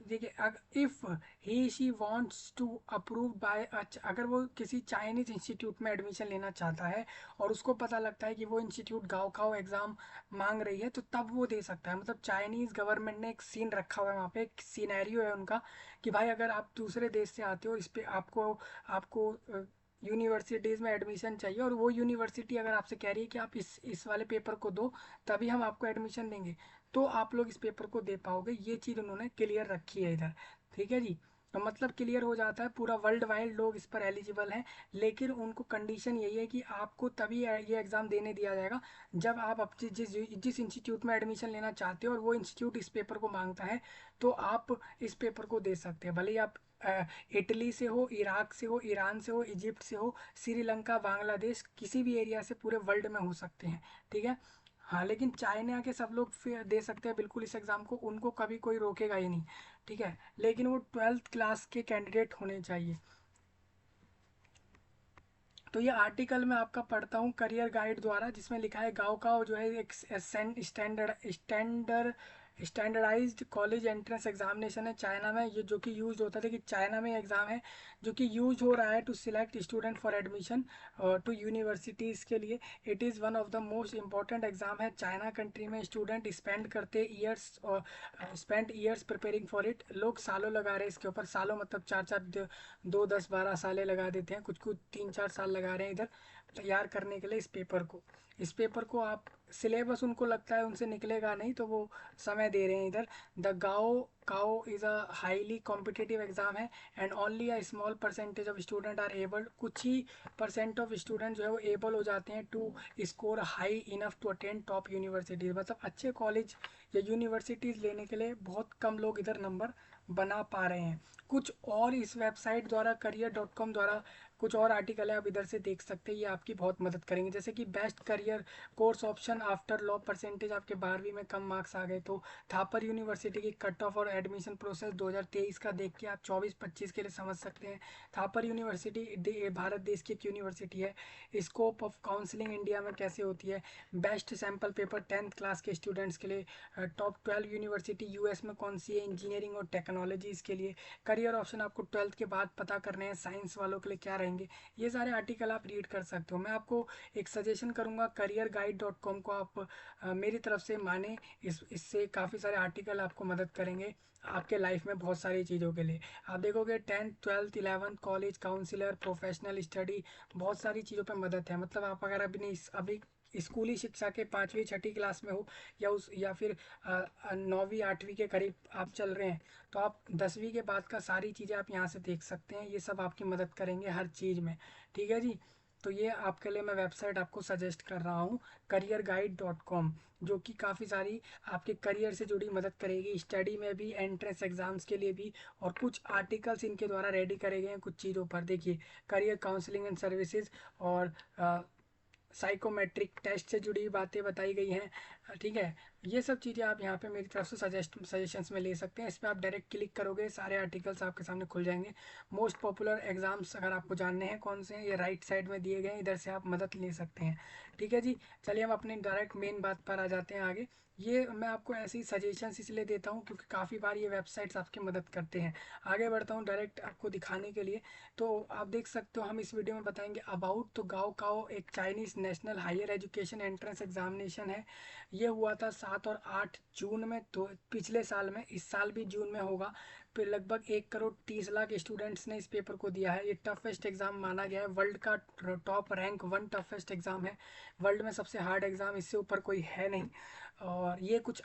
देखिए, if he she wants to approve by, अगर वो किसी चाइनीज इंस्टीट्यूट में admission लेना चाहता है और उसको पता लगता है कि वो इंस्टीट्यूट गाँव खाओ एग्जाम मांग रही है, तो तब वो दे सकता है। मतलब चाइनीज गवर्नमेंट ने एक सीन रखा हुआ है वहाँ पे, एक सीनैरियो है उनका कि भाई अगर आप दूसरे देश से आते हो, इस पे आपको आपको यूनिवर्सिटीज़ में एडमिशन चाहिए, और वो यूनिवर्सिटी अगर आपसे कह रही है कि आप इस वाले पेपर को दो तभी हम आपको एडमिशन देंगे, तो आप लोग इस पेपर को दे पाओगे। ये चीज़ उन्होंने क्लियर रखी है इधर। ठीक है जी, तो मतलब क्लियर हो जाता है, पूरा वर्ल्ड वाइड लोग इस पर एलिजिबल हैं। लेकिन उनको कंडीशन यही है कि आपको तभी ये एग्ज़ाम देने दिया जाएगा जब आप अपनी जिस इंस्टीट्यूट में एडमिशन लेना चाहते हो और वो इंस्टीट्यूट इस पेपर को मांगता है, तो आप इस पेपर को दे सकते हैं। भले ही आप इटली से हो, इराक से हो, ईरान से हो, इजिप्ट से हो, श्रीलंका, बांग्लादेश, किसी भी एरिया से पूरे वर्ल्ड में हो सकते हैं। ठीक है, हाँ, लेकिन चाइना के सब लोग फिर दे सकते हैं बिल्कुल इस एग्ज़ाम को, उनको कभी कोई रोकेगा ही नहीं। ठीक है, लेकिन वो 12th क्लास के कैंडिडेट होने चाहिए। तो ये आर्टिकल मैं आपका पढ़ता हूँ करियर गाइड द्वारा, जिसमें लिखा है गाँव का जो है एक स्टैंडर्डाइज्ड कॉलेज एंट्रेंस एग्जामिनेशन है चाइना में, ये जो कि यूज होता है। देखिए, चाइना में एग्ज़ाम है जो कि यूज हो रहा है to select student for admission to universities के लिए। It is one of the most important exam है चाइना कंट्री में। Student spend years preparing for it. लोग सालों लगा रहे हैं इसके ऊपर, सालों मतलब 4-4, 2, 10, 12 सालें लगा देते हैं, कुछ कुछ 3-4 साल लगा रहे हैं इधर तैयार करने के लिए इस पेपर को। इस पेपर को आप सिलेबस उनको लगता है उनसे निकलेगा नहीं, तो वो समय दे रहे हैं इधर। The gaokao is a highly competitive exam है and only a small percentage of student are able, कुछ ही परसेंट ऑफ स्टूडेंट जो है वो एबल हो जाते हैं to score high enough to attend top universities. मतलब अच्छे कॉलेज या यूनिवर्सिटीज़ लेने के लिए बहुत कम लोग इधर नंबर बना पा रहे हैं। कुछ और इस वेबसाइट द्वारा career.com द्वारा कुछ और आर्टिकल है, आप इधर से देख सकते हैं, ये आपकी बहुत मदद करेंगे। जैसे कि best career course option after law percentage, आपके 12वीं में कम मार्क्स आ गए तो थापर यूनिवर्सिटी की कट ऑफ और एडमिशन प्रोसेस 2023 का देख के आप 24-25 के लिए समझ सकते हैं। थापर यूनिवर्सिटी भारत देश की एक यूनिवर्सिटी है। स्कोप ऑफ काउंसलिंग इंडिया में कैसे होती है, best sample paper 10th class के स्टूडेंट्स के लिए, टॉप 12 यूनिवर्सिटी यूएस में कौन सी है इंजीनियरिंग और टेक्नोलॉजीज़ के लिए, करियर ऑप्शन आपको 12th के बाद पता करने हैं, साइंस वालों के लिए क्या रहेंगे, ये सारे आर्टिकल आप रीड कर सकते हो। मैं आपको एक सजेशन करूंगा, careerguide.com को आप मेरी तरफ से माने, इससे काफ़ी सारे आर्टिकल आपको मदद करेंगे आपके लाइफ में बहुत सारी चीज़ों के लिए। आप देखोगे 10th 12th 11th college councillor professional study, बहुत सारी चीज़ों पे मदद है। मतलब आप अगर अभी स्कूली शिक्षा के 5वीं 6ठी क्लास में हो या फिर 9वीं 8वीं के करीब आप चल रहे हैं, तो आप 10वीं के बाद का सारी चीज़ें आप यहाँ से देख सकते हैं। ये सब आपकी मदद करेंगे हर चीज़ में, ठीक है जी। तो ये आपके लिए मैं वेबसाइट आपको सजेस्ट कर रहा हूँ, careerguide.com, जो कि काफ़ी सारी आपके करियर से जुड़ी मदद करेगी, स्टडी में भी, एंट्रेंस एग्जाम्स के लिए भी। और कुछ आर्टिकल्स इनके द्वारा रेडी करे गए हैं कुछ चीज़ों पर। देखिए, करियर काउंसलिंग एंड सर्विसेज और साइकोमेट्रिक टेस्ट से जुड़ी बातें बताई गई हैं, ठीक है। ये सब चीज़ें आप यहाँ पे मेरी तरफ से सजेशंस में ले सकते हैं। इस पर आप डायरेक्ट क्लिक करोगे, सारे आर्टिकल्स आपके सामने खुल जाएंगे। मोस्ट पॉपुलर एग्जाम्स अगर आपको जानने हैं कौन से हैं, ये राइट साइड में दिए गए हैं, इधर से आप मदद ले सकते हैं, ठीक है जी। चलिए हम अपने डायरेक्ट मेन बात पर आ जाते हैं आगे। ये मैं आपको ऐसे ही सजेशंस इसलिए देता हूँ क्योंकि काफ़ी बार ये वेबसाइट्स आपकी मदद करते हैं। आगे बढ़ता हूँ डायरेक्ट आपको दिखाने के लिए। तो आप देख सकते हो, हम इस वीडियो में बताएंगे अबाउट। तो गाओ काओ एक Chinese national higher education entrance examination है। ये हुआ था 7 और 8 जून में, तो पिछले साल में, इस साल भी जून में होगा। फिर लगभग 1 करोड़ 30 लाख स्टूडेंट्स ने इस पेपर को दिया है। ये टफेस्ट एग्ज़ाम माना गया है, वर्ल्ड का टॉप रैंक 1 टफेस्ट एग्ज़ाम है, वर्ल्ड में सबसे हार्ड एग्ज़ाम, इससे ऊपर कोई है नहीं। और ये कुछ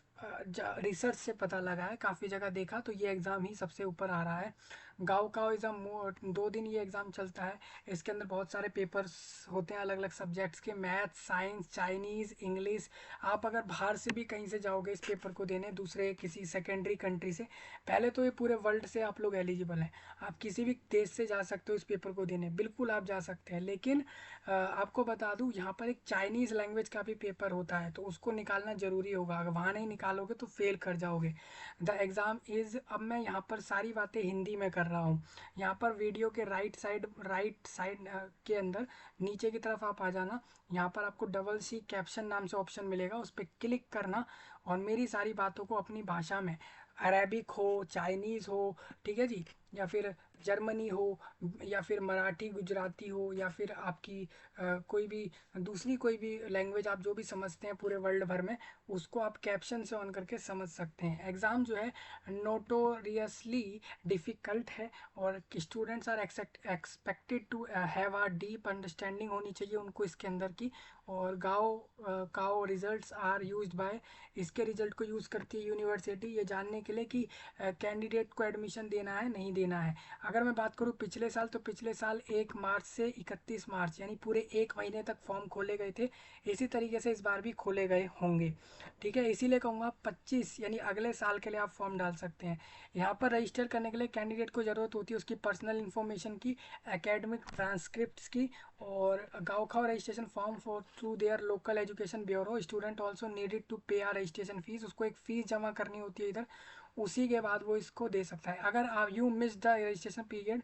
रिसर्च से पता लगा है, काफ़ी जगह देखा तो ये एग्ज़ाम ही सबसे ऊपर आ रहा है। गाँव का एग्ज़ाम 2 दिन ये एग्ज़ाम चलता है। इसके अंदर बहुत सारे पेपर्स होते हैं अलग अलग सब्जेक्ट्स के, मैथ, साइंस, चाइनीज़, इंग्लिश। आप अगर बाहर से भी कहीं से जाओगे इस पेपर को देने, दूसरे किसी सेकेंडरी कंट्री से, पहले तो ये पूरे वर्ल्ड से आप लोग एलिजिबल हैं, आप किसी भी देश से जा सकते हो इस पेपर को देने, बिल्कुल आप जा सकते हैं। लेकिन आपको बता दूं, यहाँ पर एक चाइनीज़ लैंग्वेज का भी पेपर होता है, तो उसको निकालना ज़रूरी होगा। अगर वहाँ नहीं निकालोगे तो फेल कर जाओगे। द एग्ज़ाम इज़, अब मैं यहाँ पर सारी बातें हिंदी में कर रहा हूँ। यहाँ पर वीडियो के राइट साइड के अंदर नीचे की तरफ आप आ जाना, यहाँ पर आपको डबल सी कैप्शन नाम से ऑप्शन मिलेगा, उस पर क्लिक करना और मेरी सारी बातों को अपनी भाषा में, अरेबिक हो, चाइनीज़ हो, ठीक है जी, या फिर जर्मनी हो, या फिर मराठी गुजराती हो, या फिर आपकी कोई भी दूसरी कोई भी लैंग्वेज आप जो भी समझते हैं पूरे वर्ल्ड भर में, उसको आप कैप्शन से ऑन करके समझ सकते हैं। एग्ज़ाम जो है नोटोरियसली डिफ़िकल्ट है और students are expected to have a deep understanding होनी चाहिए उनको इसके अंदर की। और काओ रिजल्ट्स आर यूज्ड बाय, इसके रिजल्ट को यूज़ करती है यूनिवर्सिटी ये जानने के लिए कि कैंडिडेट को एडमिशन देना है नहीं देना है। अगर मैं बात करूँ पिछले साल, तो पिछले साल 1 मार्च से 31 मार्च यानी पूरे 1 महीने तक फॉर्म खोले गए थे। इसी तरीके से इस बार भी खोले गए होंगे, ठीक है। इसीलिए कहूँगा 25 यानी अगले साल के लिए आप फॉर्म डाल सकते हैं। यहाँ पर रजिस्टर करने के लिए कैंडिडेट को ज़रूरत होती है उसकी पर्सनल इन्फॉर्मेशन की, एकेडमिक ट्रांसक्रिप्ट की, और gaokao registration form for through their local education bureau. Student also needed to pay are registration fees, उसको एक फ़ीस जमा करनी होती है इधर, उसी के बाद वो इसको दे सकता है। अगर आप you miss the registration period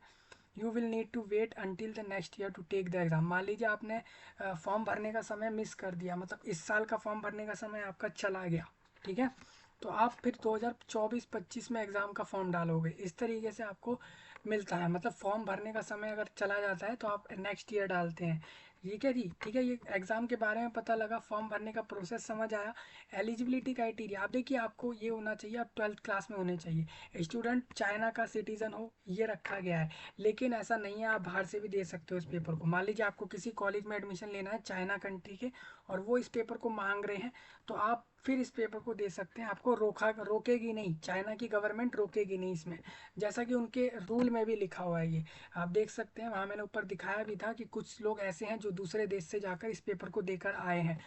you will need to wait until the next year to take the exam. मान लीजिए आपने फॉर्म भरने का समय मिस कर दिया, मतलब इस साल का फॉर्म भरने का समय आपका चला गया, ठीक है, तो आप फिर 2024-25 में एग्ज़ाम का फॉर्म डालोगे। इस तरीके से आपको मिलता है, मतलब फॉर्म भरने का समय अगर चला जाता है तो आप नेक्स्ट ईयर डालते हैं, ठीक है जी, ठीक है। ये एग्ज़ाम के बारे में पता लगा, फॉर्म भरने का प्रोसेस समझ आया। एलिजिबिलिटी क्राइटेरिया, आप देखिए आपको ये होना चाहिए, आप 12th क्लास में होने चाहिए, स्टूडेंट चाइना का सिटीज़न हो, ये रखा गया है। लेकिन ऐसा नहीं है, आप बाहर से भी दे सकते हो इस पेपर को। मान लीजिए आपको किसी कॉलेज में एडमिशन लेना है चाइना कंट्री के, और वो इस पेपर को मांग रहे हैं, तो आप फिर इस पेपर को दे सकते हैं। आपको रोकेगी नहीं, चाइना की गवर्नमेंट रोकेगी नहीं इसमें, जैसा कि उनके रूल में भी लिखा हुआ है। ये आप देख सकते हैं, वहाँ मैंने ऊपर दिखाया भी था कि कुछ लोग ऐसे हैं जो दूसरे देश से जाकर इस पेपर को देकर आए हैं,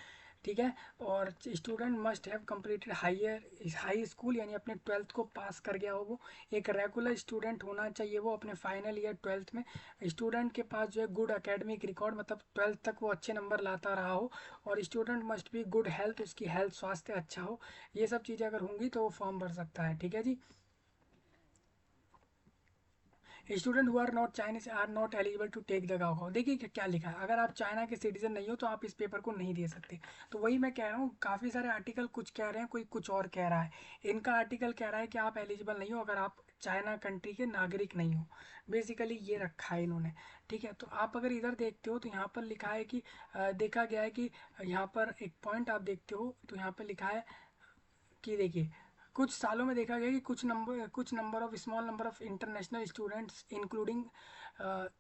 ठीक है। और student must have completed high school, यानी अपने 12th को पास कर गया हो वो। एक रेगुलर स्टूडेंट होना चाहिए वो अपने फाइनल ईयर 12th में। स्टूडेंट के पास जो है गुड एकेडमिक रिकॉर्ड, मतलब 12th तक वो अच्छे नंबर लाता रहा हो। और student must be good health, उसकी हेल्थ स्वास्थ्य अच्छा हो। ये सब चीज़ें अगर होंगी तो वो फॉर्म भर सकता है, ठीक है जी। Student who are not Chinese are not eligible to take the gao. देखिए क्या लिखा है, अगर आप चाइना के सिटीजन नहीं हो तो आप इस पेपर को नहीं दे सकते। तो वही मैं कह रहा हूँ, काफ़ी सारे आर्टिकल कुछ कह रहे हैं, कोई कुछ और कह रहा है। इनका आर्टिकल कह रहा है कि आप एलिजिबल नहीं हो अगर आप चाइना कंट्री के नागरिक नहीं हो। बेसिकली ये रखा है इन्होंने, ठीक है। तो आप अगर इधर देखते हो तो यहाँ पर लिखा है कि देखा गया है कि यहाँ पर एक पॉइंट आप देखते हो तो यहाँ पर लिखा है कि देखिए, कुछ सालों में देखा गया कि कुछ number of small number of international students including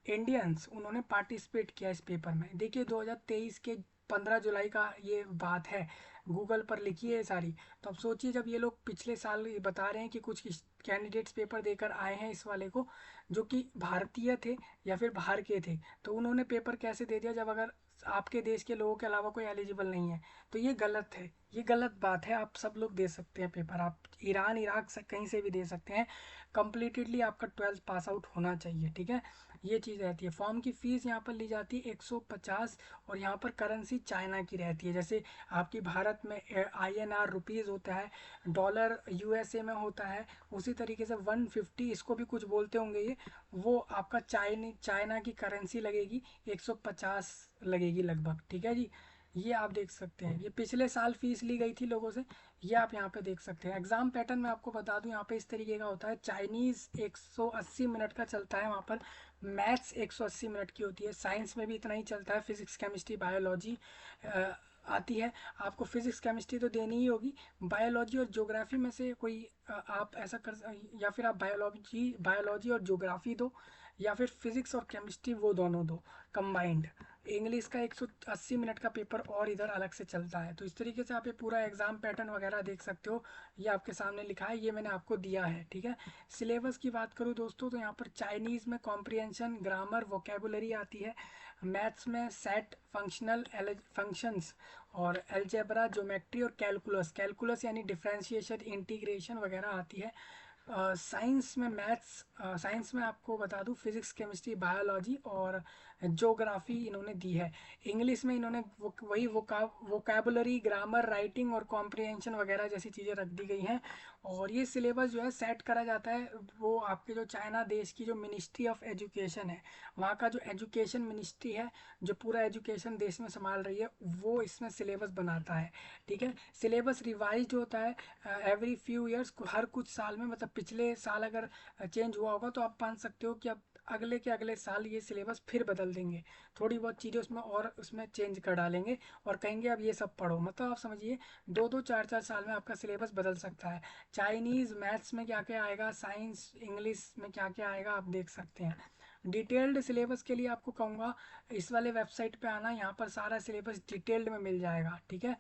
Indians, उन्होंने पार्टिसिपेट किया इस पेपर में। देखिए 2023 के 15 जुलाई का ये बात है, गूगल पर लिखी है सारी। तो अब सोचिए, जब ये लोग पिछले साल ये बता रहे हैं कि कुछ कैंडिडेट्स पेपर देकर आए हैं इस वाले को, जो कि भारतीय थे या फिर बाहर के थे, तो उन्होंने पेपर कैसे दे दिया जब अगर आपके देश के लोगों के अलावा कोई एलिजिबल नहीं है। तो ये गलत है, ये गलत बात है। आप सब लोग दे सकते हैं पेपर, आप ईरान इराक से कहीं से भी दे सकते हैं। कम्प्लीटली आपका 12th पास आउट होना चाहिए, ठीक है। ये चीज़ रहती है। फॉर्म की फ़ीस यहाँ पर ली जाती है 150, और यहाँ पर करेंसी चाइना की रहती है। जैसे आपकी भारत में INR रुपीज़ होता है, डॉलर USA में होता है, उसी तरीके से 150, इसको भी कुछ बोलते होंगे ये, वो आपका चाइना की करेंसी लगेगी, 150 लगेगी लगभग, ठीक है जी। ये आप देख सकते हैं, ये पिछले साल फीस ली गई थी लोगों से, ये आप यहाँ पे देख सकते हैं। एग्जाम पैटर्न मैं आपको बता दूं, यहाँ पे इस तरीके का होता है। चाइनीज़ 180 मिनट का चलता है वहाँ पर, मैथ्स 180 मिनट की होती है, साइंस में भी इतना ही चलता है, फिजिक्स केमिस्ट्री बायोलॉजी आती है। आपको फिजिक्स केमिस्ट्री तो देनी ही होगी। बायोलॉजी और ज्योग्राफी में से कोई आप ऐसा कर, या फिर आप बायोलॉजी बायोलॉजी और ज्योग्राफी दो, या फिर फिजिक्स और केमिस्ट्री, वो दोनों दो कंबाइंड। इंग्लिश का 180 मिनट का पेपर और इधर अलग से चलता है। तो इस तरीके से आप ये पूरा एग्जाम पैटर्न वगैरह देख सकते हो। ये आपके सामने लिखा है, ये मैंने आपको दिया है, ठीक है। सिलेबस की बात करूँ दोस्तों, तो यहाँ पर चाइनीज़ में कॉम्प्रिहेंशन, ग्रामर, वोकेबुलरी आती है। मैथ्स में सेट, फंक्शंस, और अलजेब्रा, ज्योमेट्री और कैलकुलस, कैलकुलस यानी डिफरेंशिएशन, इंटीग्रेशन वगैरह आती है। साइंस में साइंस में आपको बता दूं, फिजिक्स केमिस्ट्री बायोलॉजी और ज्योग्राफी इन्होंने दी है। इंग्लिश में इन्होंने वही वोकैबुलरी, ग्रामर, राइटिंग और कॉम्प्रिहेंशन वगैरह जैसी चीज़ें रख दी गई हैं। और ये सिलेबस जो है सेट करा जाता है, वो आपके जो चाइना देश की जो मिनिस्ट्री ऑफ एजुकेशन है, वहाँ का जो एजुकेशन मिनिस्ट्री है, जो पूरा एजुकेशन देश में संभाल रही है, वो इसमें सिलेबस बनाता है, ठीक है। सिलेबस रिवाइज होता है एवरी फ्यू ईयर्स, हर कुछ साल में। मतलब पिछले साल अगर चेंज हुआ होगा तो आप मान सकते हो कि अब अगले के अगले साल ये सिलेबस फिर बदल देंगे, थोड़ी बहुत चीज़ें उसमें और उसमें चेंज कर डालेंगे, और कहेंगे अब ये सब पढ़ो। मतलब आप समझिए 2-2 4-4 साल में आपका सिलेबस बदल सकता है। चाइनीज़ मैथ्स में क्या क्या आएगा, साइंस इंग्लिश में क्या क्या आएगा, आप देख सकते हैं। डिटेल्ड सिलेबस के लिए आपको कहूँगा इस वाले वेबसाइट पे आना, यहाँ पर सारा सिलेबस डिटेल्ड में मिल जाएगा, ठीक है।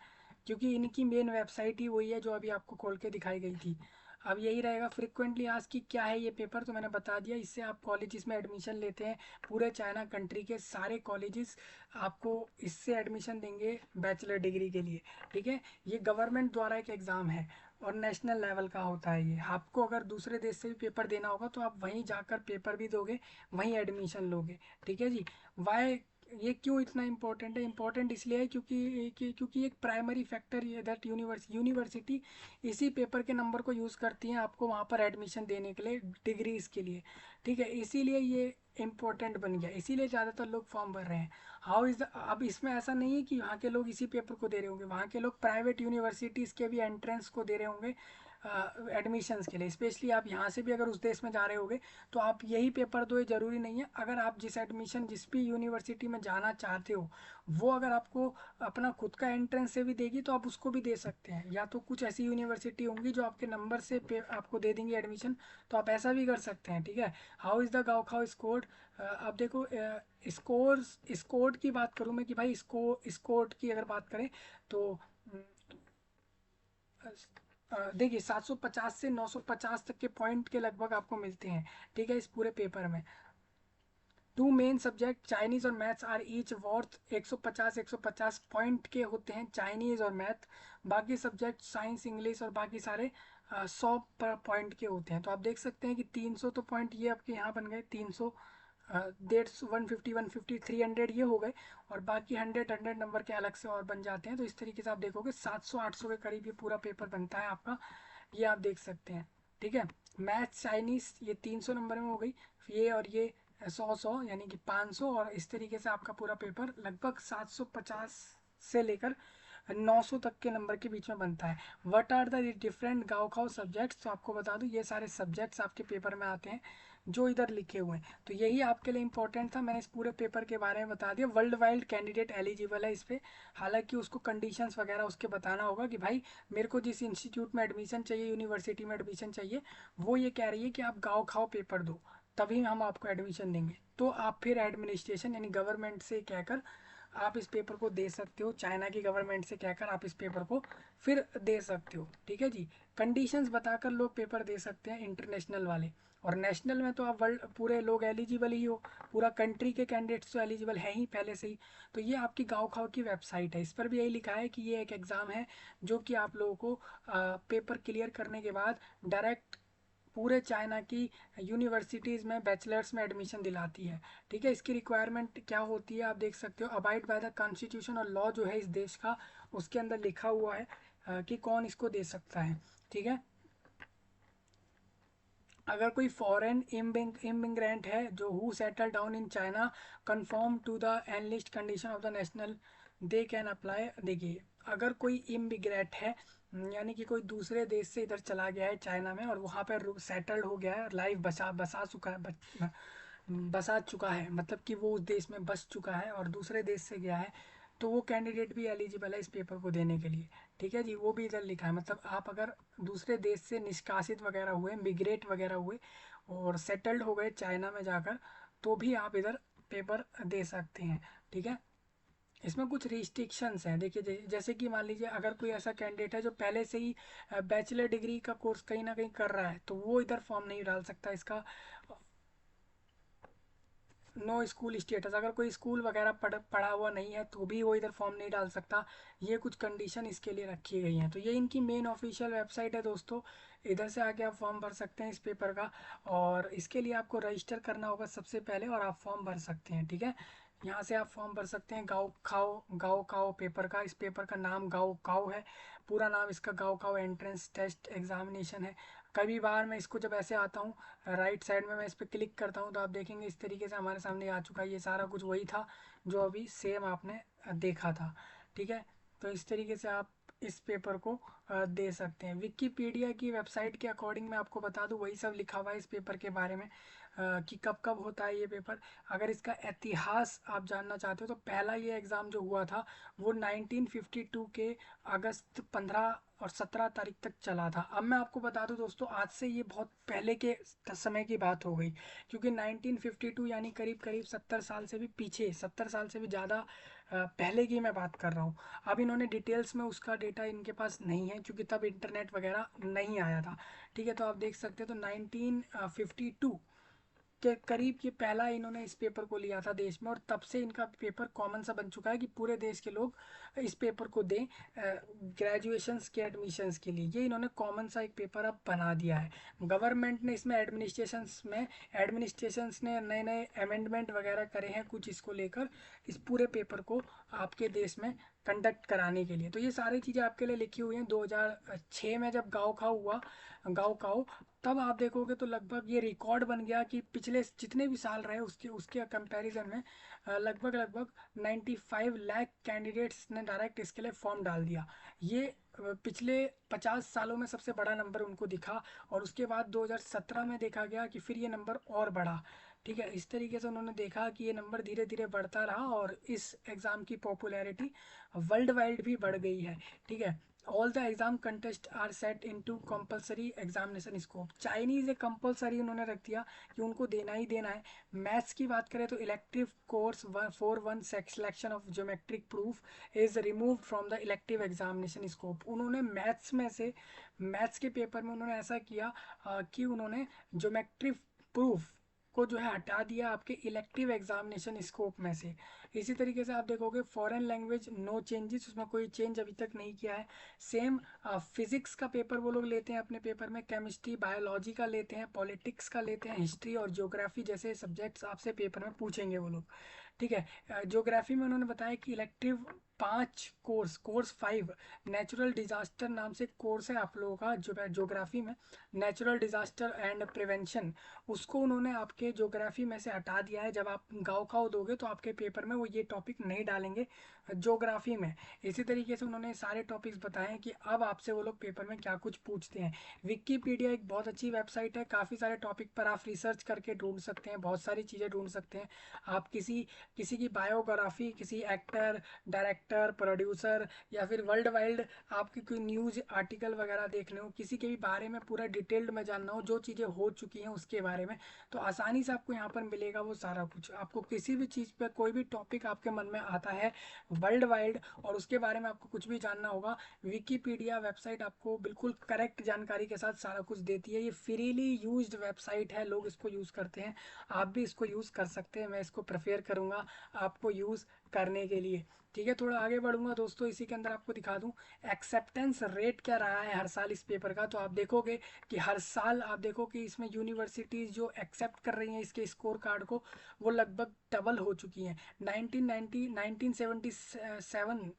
क्योंकि इनकी मेन वेबसाइट ही वही है जो अभी आपको खोल के दिखाई गई थी। अब यही रहेगा फ्रिक्वेंटली आज की क्या है ये पेपर, तो मैंने बता दिया। इससे आप कॉलेजेस में एडमिशन लेते हैं, पूरे चाइना कंट्री के सारे कॉलेजेस आपको इससे एडमिशन देंगे बैचलर डिग्री के लिए, ठीक है। ये गवर्नमेंट द्वारा एक एग्ज़ाम है और नेशनल लेवल का होता है ये। आपको अगर दूसरे देश से भी पेपर देना होगा तो आप वहीं जाकर पेपर भी दोगे, वहीं एडमिशन लोगे, ठीक है जी। वाई ये क्यों इतना इम्पोर्टेंट है? इम्पोर्टेंट इसलिए है क्योंकि एक प्राइमरी फैक्टर ये दैट यूनिवर्सिटी इसी पेपर के नंबर को यूज़ करती हैं आपको वहाँ पर एडमिशन देने के लिए, डिग्रीज़ के लिए, ठीक है। इसीलिए ये इम्पोर्टेंट बन गया, इसीलिए ज़्यादातर लोग फॉर्म भर रहे हैं। हाउ इज़ अब इसमें ऐसा नहीं है कि यहाँ के लोग इसी पेपर को दे रहे होंगे, वहाँ के लोग प्राइवेट यूनिवर्सिटीज़ के भी एंट्रेंस को दे रहे होंगे एडमिशन्स के लिए। स्पेशली आप यहाँ से भी अगर उस देश में जा रहे होगे तो आप यही पेपर दो, ये ज़रूरी नहीं है। अगर आप जिस भी यूनिवर्सिटी में जाना चाहते हो, वो अगर आपको अपना खुद का एंट्रेंस से भी देगी तो आप उसको भी दे सकते हैं। या तो कुछ ऐसी यूनिवर्सिटी होंगी जो आपके नंबर से आपको दे देंगी एडमिशन, तो आप ऐसा भी कर सकते हैं, ठीक है। How is the gaokao scored? आप देखो, स्कोर्ड की बात करूँ मैं कि भाई स्कोर्ड की अगर बात करें तो देखिए 750 से 950 तक के पॉइंट के लगभग आपको मिलते हैं, ठीक है, इस पूरे पेपर में। टू मेन सब्जेक्ट चाइनीज और maths are each worth 150 point के होते हैं, चाइनीज और मैथ। बाकी सब्जेक्ट साइंस इंग्लिश और बाकी सारे 100 पर पॉइंट के होते हैं। तो आप देख सकते हैं कि 300 तो पॉइंट ये आपके यहाँ बन गए, 300 150 150 300 ये हो गए, और बाकी 100 नंबर के अलग से और बन जाते हैं। तो इस तरीके से आप देखोगे 700 800 के करीब ये पूरा पेपर बनता है आपका, ये आप देख सकते हैं, ठीक है। मैथ्स चाइनीज ये 300 नंबर में हो गई, ये और ये 100 यानी कि 500, और इस तरीके से आपका पूरा पेपर लगभग 750 से लेकर 900 तक के नंबर के बीच में बनता है। व्हाट आर द डिफरेंट गाँव खाओ सब्जेक्ट्स, तो आपको बता दूं ये सारे सब्जेक्ट्स आपके पेपर में आते हैं जो इधर लिखे हुए हैं। तो यही आपके लिए इंपॉर्टेंट था, मैंने इस पूरे पेपर के बारे में बता दिया। वर्ल्ड वाइड कैंडिडेट एलिजिबल है इस पर, हालांकि उसको कंडीशंस वगैरह उसके बताना होगा कि भाई मेरे को जिस इंस्टीट्यूट में एडमिशन चाहिए, यूनिवर्सिटी में एडमिशन चाहिए, वो ये कह रही है कि आप गाँव खाओ पेपर दो, तभी हम आपको एडमिशन देंगे। तो आप फिर एडमिनिस्ट्रेशन यानी गवर्नमेंट से कहकर आप इस पेपर को दे सकते हो, चाइना की गवर्नमेंट से कहकर आप इस पेपर को फिर दे सकते हो, ठीक है जी। कंडीशंस बताकर लोग पेपर दे सकते हैं इंटरनेशनल वाले, और नेशनल में तो आप वर्ल्ड पूरे लोग एलिजिबल ही हो, पूरा कंट्री के कैंडिडेट्स तो एलिजिबल है ही पहले से ही। तो ये आपकी गाँव खाओ की वेबसाइट है, इस पर भी यही लिखा है कि ये एक एग्ज़ाम है जो कि आप लोगों को पेपर क्लियर करने के बाद डायरेक्ट पूरे चाइना की यूनिवर्सिटीज़ में बैचलर्स में एडमिशन दिलाती है, ठीक है। इसकी रिक्वायरमेंट क्या होती है आप देख सकते हो, अबाइड बाय द कॉन्स्टिट्यूशन और लॉ जो है इस देश का, उसके अंदर लिखा हुआ है कि कौन इसको दे सकता है, ठीक है। अगर कोई फॉरेन इमिग्रेंट है जो who settle down in China confirm to the enlist condition of the national, they can apply. देखिए अगर कोई इमिग्रेंट है, यानी कि कोई दूसरे देश से इधर चला गया है चाइना में और वहाँ पर सेटल्ड हो गया है, लाइफ बसा बसा चुका है, बसा चुका है, मतलब कि वो उस देश में बस चुका है और दूसरे देश से गया है, तो वो कैंडिडेट भी एलिजिबल है इस पेपर को देने के लिए, ठीक है जी। वो भी इधर लिखा है, मतलब आप अगर दूसरे देश से निष्कासित वगैरह हुए, मिग्रेट वगैरह हुए और सेटल्ड हो गए चाइना में जाकर, तो भी आप इधर पेपर दे सकते हैं, ठीक है। इसमें कुछ रिस्ट्रिक्शंस हैं, देखिए जैसे कि मान लीजिए अगर कोई ऐसा कैंडिडेट है जो पहले से ही बैचलर डिग्री का कोर्स कहीं ना कहीं कर रहा है, तो वो इधर फॉर्म नहीं डाल सकता इसका। नो स्कूल स्टेटस, अगर कोई स्कूल वगैरह पढ़ा हुआ नहीं है तो भी वो इधर फॉर्म नहीं डाल सकता। ये कुछ कंडीशन इसके लिए रखी गई हैं। तो ये इनकी मेन ऑफिशियल वेबसाइट है दोस्तों, इधर से आके आप फॉर्म भर सकते हैं इस पेपर का, और इसके लिए आपको रजिस्टर करना होगा सबसे पहले, और आप फॉर्म भर सकते हैं, ठीक है। यहाँ से आप फॉर्म भर सकते हैं गाँव खाओ पेपर का। इस पेपर का नाम गाँव खाओ है, पूरा नाम इसका गाँव खाओ एंट्रेंस टेस्ट एग्जामिनेशन है। कभी बार मैं इसको जब ऐसे आता हूँ राइट साइड में, मैं इस पर क्लिक करता हूँ तो आप देखेंगे इस तरीके से हमारे सामने आ चुका है। ये सारा कुछ वही था जो अभी सेम आपने देखा था, ठीक है। तो इस तरीके से आप इस पेपर को दे सकते हैं। विकिपीडिया की वेबसाइट के अकॉर्डिंग मैं आपको बता दूं, वही सब लिखा हुआ है इस पेपर के बारे में कि कब कब होता है ये पेपर। अगर इसका इतिहास आप जानना चाहते हो तो पहला ये एग्ज़ाम जो हुआ था वो 1952 के अगस्त 15 और 17 तारीख तक चला था। अब मैं आपको बता दूं दोस्तों, आज से ये बहुत पहले के समय की बात हो गई, क्योंकि 1952 यानी करीब करीब 70 साल से भी पीछे, 70 साल से भी ज़्यादा पहले की मैं बात कर रहा हूँ। अब इन्होंने डिटेल्स में उसका डेटा इनके पास नहीं है, क्योंकि तब इंटरनेट वगैरह नहीं आया था, ठीक है। तो आप देख सकते हो तो 1952 के करीब ये पहला इन्होंने इस पेपर को लिया था देश में, और तब से इनका पेपर कॉमन सा बन चुका है कि पूरे देश के लोग इस पेपर को दें ग्रेजुएशंस के एडमिशन्स के लिए। ये इन्होंने कॉमन सा एक पेपर अब बना दिया है। गवर्नमेंट ने इसमें एडमिनिस्ट्रेशंस ने नए नए अमेंडमेंट वगैरह करे हैं कुछ इसको लेकर, इस पूरे पेपर को आपके देश में कंडक्ट कराने के लिए। तो ये सारी चीज़ें आपके लिए लिखी हुई हैं। 2006 में जब गाँव खाओ, तब आप देखोगे तो लगभग ये रिकॉर्ड बन गया कि पिछले जितने भी साल रहे उसके उसके कंपैरिजन में लगभग लगभग 95 लाख कैंडिडेट्स ने डायरेक्ट इसके लिए फॉर्म डाल दिया। ये पिछले 50 सालों में सबसे बड़ा नंबर उनको दिखा, और उसके बाद 2017 में देखा गया कि फिर ये नंबर और बढ़ा, ठीक है। इस तरीके से उन्होंने देखा कि ये नंबर धीरे धीरे बढ़ता रहा और इस एग्ज़ाम की पॉपुलैरिटी वर्ल्ड वाइड भी बढ़ गई है, ठीक है। All the exam contest are set into compulsory examination scope. Chinese एक कंपलसरी उन्होंने रख दिया कि उनको देना ही देना है। मैथ्स की बात करें तो elective course 4-1 selection of geometric proof is remove from the elective examination scope. उन्होंने मैथ्स में से, मैथ्स के पेपर में उन्होंने ऐसा किया कि उन्होंने ज्योमेट्रिक प्रूफ को जो है हटा दिया आपके इलेक्टिव एग्जामिनेशन स्कोप में से। इसी तरीके से आप देखोगे फॉरेन लैंग्वेज नो चेंजेस, उसमें कोई चेंज अभी तक नहीं किया है। सेम फिजिक्स का पेपर वो लोग लेते हैं अपने पेपर में, केमिस्ट्री बायोलॉजी का लेते हैं, पॉलिटिक्स का लेते हैं, हिस्ट्री और ज्योग्राफी जैसे सब्जेक्ट्स आपसे पेपर में पूछेंगे वो लोग। ठीक है, ज्योग्राफी में उन्होंने बताया कि इलेक्टिव 5 कोर्स 5 नेचुरल डिजास्टर नाम से कोर्स है आप लोगों का जो ज्योग्राफी में, नेचुरल डिजास्टर एंड प्रिवेंशन, उसको उन्होंने आपके ज्योग्राफी में से हटा दिया है। जब आप गाँव खाओ दोगे तो आपके पेपर में वो ये टॉपिक नहीं डालेंगे ज्योग्राफी में। इसी तरीके से उन्होंने सारे टॉपिक्स बताए हैं कि अब आपसे वो लोग पेपर में क्या कुछ पूछते हैं। विकिपीडिया एक बहुत अच्छी वेबसाइट है, काफ़ी सारे टॉपिक पर आप रिसर्च करके ढूंढ सकते हैं, बहुत सारी चीज़ें ढूंढ सकते हैं। आप किसी किसी की बायोग्राफी, किसी एक्टर, डायरेक्टर, प्रोड्यूसर या फिर वर्ल्ड वाइड आपकी कोई न्यूज़ आर्टिकल वगैरह देखने हो, किसी के भी बारे में पूरा डिटेल्ड में जानना हो, जो चीज़ें हो चुकी हैं उसके बारे में, तो आसानी से आपको यहाँ पर मिलेगा वो सारा कुछ। आपको किसी भी चीज़ पर कोई भी टॉपिक आपके मन में आता है वर्ल्ड वाइड और उसके बारे में आपको कुछ भी जानना होगा, विकिपीडिया वेबसाइट आपको बिल्कुल करेक्ट जानकारी के साथ सारा कुछ देती है। ये फ्रीली यूज्ड वेबसाइट है, लोग इसको यूज़ करते हैं, आप भी इसको यूज़ कर सकते हैं। मैं इसको प्रेफर करूँगा आपको यूज़ करने के लिए। ठीक है, थोड़ा आगे बढ़ूंगा दोस्तों, इसी के अंदर आपको दिखा दूं एक्सेप्टेंस रेट क्या रहा है हर साल इस पेपर का। तो आप देखोगे कि हर साल आप देखो कि इसमें यूनिवर्सिटीज़ जो एक्सेप्ट कर रही हैं इसके स्कोर कार्ड को, वो लगभग डबल हो चुकी हैं। 1977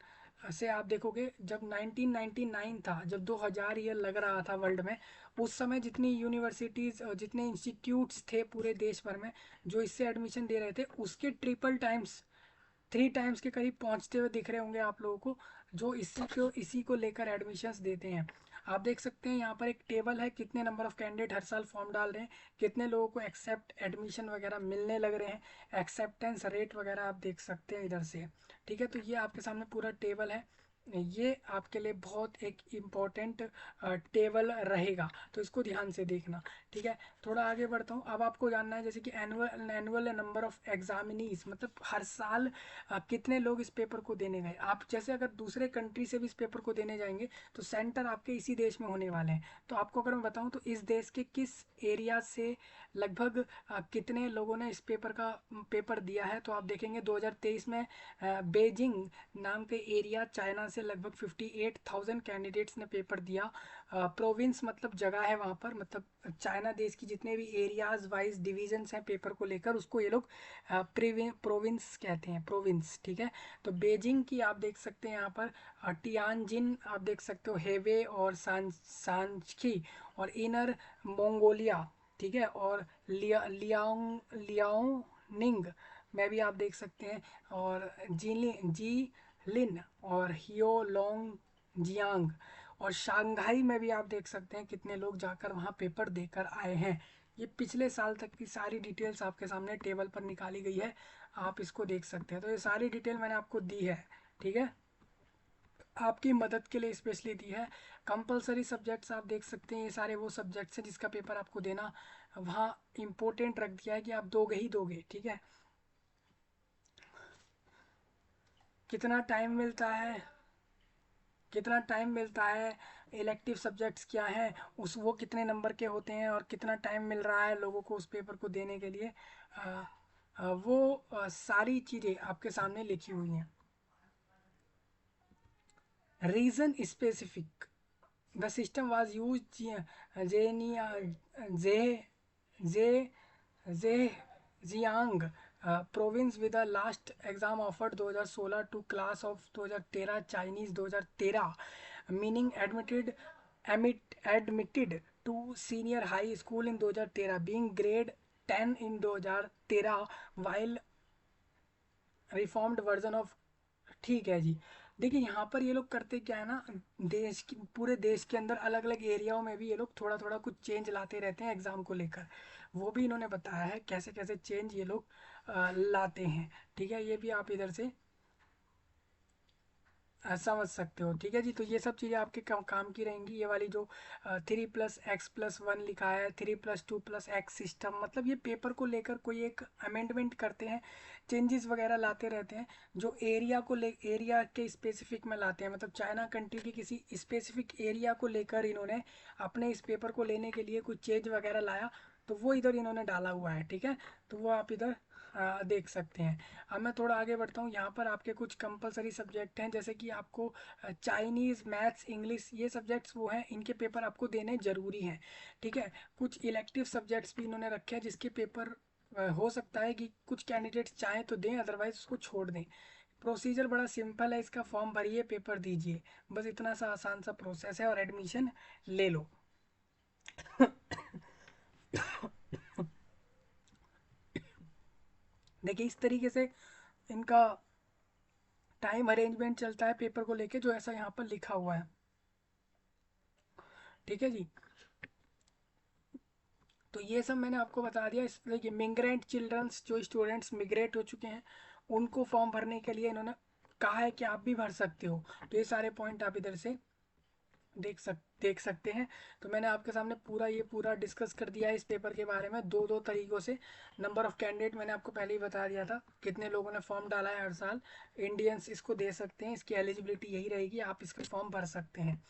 से आप देखोगे, जब 1999 था, जब 2000 ईयर लग रहा था वर्ल्ड में, उस समय जितनी यूनिवर्सिटीज़, जितने इंस्टीट्यूट्स थे पूरे देश भर में जो इससे एडमिशन दे रहे थे, उसके ट्रिपल टाइम्स, 3 टाइम्स के करीब पहुंचते हुए दिख रहे होंगे आप लोगों को, जो इसी को लेकर एडमिशन्स देते हैं। आप देख सकते हैं यहाँ पर एक टेबल है, कितने नंबर ऑफ कैंडिडेट हर साल फॉर्म डाल रहे हैं, कितने लोगों को एक्सेप्ट एडमिशन वगैरह मिलने लग रहे हैं, एक्सेप्टेंस रेट वगैरह आप देख सकते हैं इधर से। ठीक है, तो ये आपके सामने पूरा टेबल है, ये आपके लिए बहुत एक इम्पोर्टेंट टेबल रहेगा, तो इसको ध्यान से देखना। ठीक है, थोड़ा आगे बढ़ता हूँ। अब आपको जानना है जैसे कि एनुअल नंबर ऑफ एग्जामिनीज, मतलब हर साल कितने लोग इस पेपर को देने गए। आप जैसे अगर दूसरे कंट्री से भी इस पेपर को देने जाएंगे तो सेंटर आपके इसी देश में होने वाले हैं। तो आपको अगर मैं बताऊं तो इस देश के किस एरिया से लगभग कितने लोगों ने इस पेपर दिया है, तो आप देखेंगे 2023 में बेजिंग नाम के एरिया चाइना से लगभग 58,000 कैंडिडेट्स ने पेपर दिया। प्रोविंस मतलब जगह है वहाँ पर, मतलब चाइना देश की जितने भी एरियाज वाइज डिविजन्स हैं पेपर को लेकर, उसको ये लोग प्रोविंस कहते हैं, प्रोविंस। ठीक है, तो बेजिंग की आप देख सकते हैं यहाँ पर, टियानजिन आप देख सकते हो, हेवे और सांची और इनर मंगोलिया। ठीक है, और लियाओनिंग में भी आप देख सकते हैं, और जी लिन और हियो लोंग जियांग और शंघाई में भी आप देख सकते हैं कितने लोग जाकर वहाँ पेपर देकर आए हैं। ये पिछले साल तक की सारी डिटेल्स आपके सामने टेबल पर निकाली गई है, आप इसको देख सकते हैं। तो ये सारी डिटेल मैंने आपको दी है, ठीक है, आपकी मदद के लिए स्पेशली दी है। कंपलसरी सब्जेक्ट्स आप देख सकते हैं, ये सारे वो सब्जेक्ट्स हैं जिसका पेपर आपको देना वहाँ इम्पोर्टेंट रख दिया है कि आप दोगे ही दोगे। ठीक है, कितना टाइम मिलता है, कितना टाइम मिलता है, इलेक्टिव सब्जेक्ट्स क्या हैं, उस वो कितने नंबर के होते हैं और कितना टाइम मिल रहा है लोगों को उस पेपर को देने के लिए, वो सारी चीज़ें आपके सामने लिखी हुई हैं। Region specific the system was use जेनिया जे जे जे Jiang province with the last exam offered 2016 to class of 2013 Chinese 2013 meaning admitted to senior high school in 2013 being grade 10 in 2013 while reformed version of. ठीक है जी, देखिए यहाँ पर ये लोग करते क्या है ना, देश की पूरे देश के अंदर अलग अलग एरियाओं में भी ये लोग थोड़ा थोड़ा कुछ चेंज लाते रहते हैं एग्ज़ाम को लेकर, वो भी इन्होंने बताया है कैसे कैसे चेंज ये लोग लाते हैं। ठीक है, ये भी आप इधर से समझ सकते हो। ठीक है जी, तो ये सब चीज़ें आपके काम की रहेंगी। ये वाली जो 3+x+1 लिखा है, 3+2+x सिस्टम, मतलब ये पेपर को लेकर कोई एक अमेंडमेंट करते हैं, चेंजेस वगैरह लाते रहते हैं, जो एरिया के स्पेसिफिक में लाते हैं। मतलब चाइना कंट्री की किसी स्पेसिफिक एरिया को लेकर इन्होंने अपने इस पेपर को लेने के लिए कुछ चेंज वगैरह लाया, तो वो इधर इन्होंने डाला हुआ है। ठीक है, तो वो आप इधर देख सकते हैं। अब मैं थोड़ा आगे बढ़ता हूँ। यहाँ पर आपके कुछ कंपलसरी सब्जेक्ट हैं, जैसे कि आपको चाइनीज़, मैथ्स, इंग्लिश, ये सब्जेक्ट्स वो हैं, इनके पेपर आपको देने ज़रूरी हैं। ठीक है, कुछ इलेक्टिव सब्जेक्ट्स भी इन्होंने रखे हैं जिसके पेपर हो सकता है कि कुछ कैंडिडेट्स चाहें तो दें, अदरवाइज उसको छोड़ दें। प्रोसीजर बड़ा सिंपल है, इसका फॉर्म भरिए, पेपर दीजिए, बस इतना सा आसान सा प्रोसेस है और एडमिशन ले लो। देखिए इस तरीके से इनका टाइम अरेंजमेंट चलता है पेपर को लेके, जो ऐसा यहाँ पर लिखा हुआ है। ठीक है जी, तो ये सब मैंने आपको बता दिया। इस देखिए मिग्रेंट चिल्ड्रंस, जो स्टूडेंट्स मिग्रेट हो चुके हैं, उनको फॉर्म भरने के लिए इन्होंने कहा है कि आप भी भर सकते हो। तो ये सारे पॉइंट आप इधर से देख सकते हैं। तो मैंने आपके सामने पूरा डिस्कस कर दिया है इस पेपर के बारे में, दो दो तरीक़ों से। नंबर ऑफ़ कैंडिडेट मैंने आपको पहले ही बता दिया था, कितने लोगों ने फॉर्म डाला है हर साल। इंडियंस इसको दे सकते हैं, इसकी एलिजिबिलिटी यही रहेगी, आप इसके फॉर्म भर सकते हैं,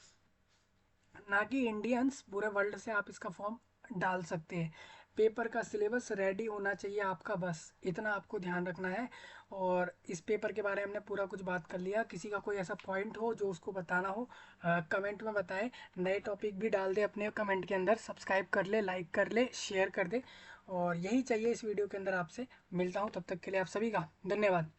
ना कि इंडियंस, पूरे वर्ल्ड से आप इसका फॉर्म डाल सकते हैं। पेपर का सिलेबस रेडी होना चाहिए आपका, बस इतना आपको ध्यान रखना है। और इस पेपर के बारे में हमने पूरा कुछ बात कर लिया। किसी का कोई ऐसा पॉइंट हो जो उसको बताना हो, कमेंट में बताएं। नए टॉपिक भी डाल दे अपने कमेंट के अंदर। सब्सक्राइब कर ले, लाइक कर ले, शेयर कर दे। और यही चाहिए इस वीडियो के अंदर आपसे। मिलता हूँ, तब तक के लिए आप सभी का धन्यवाद।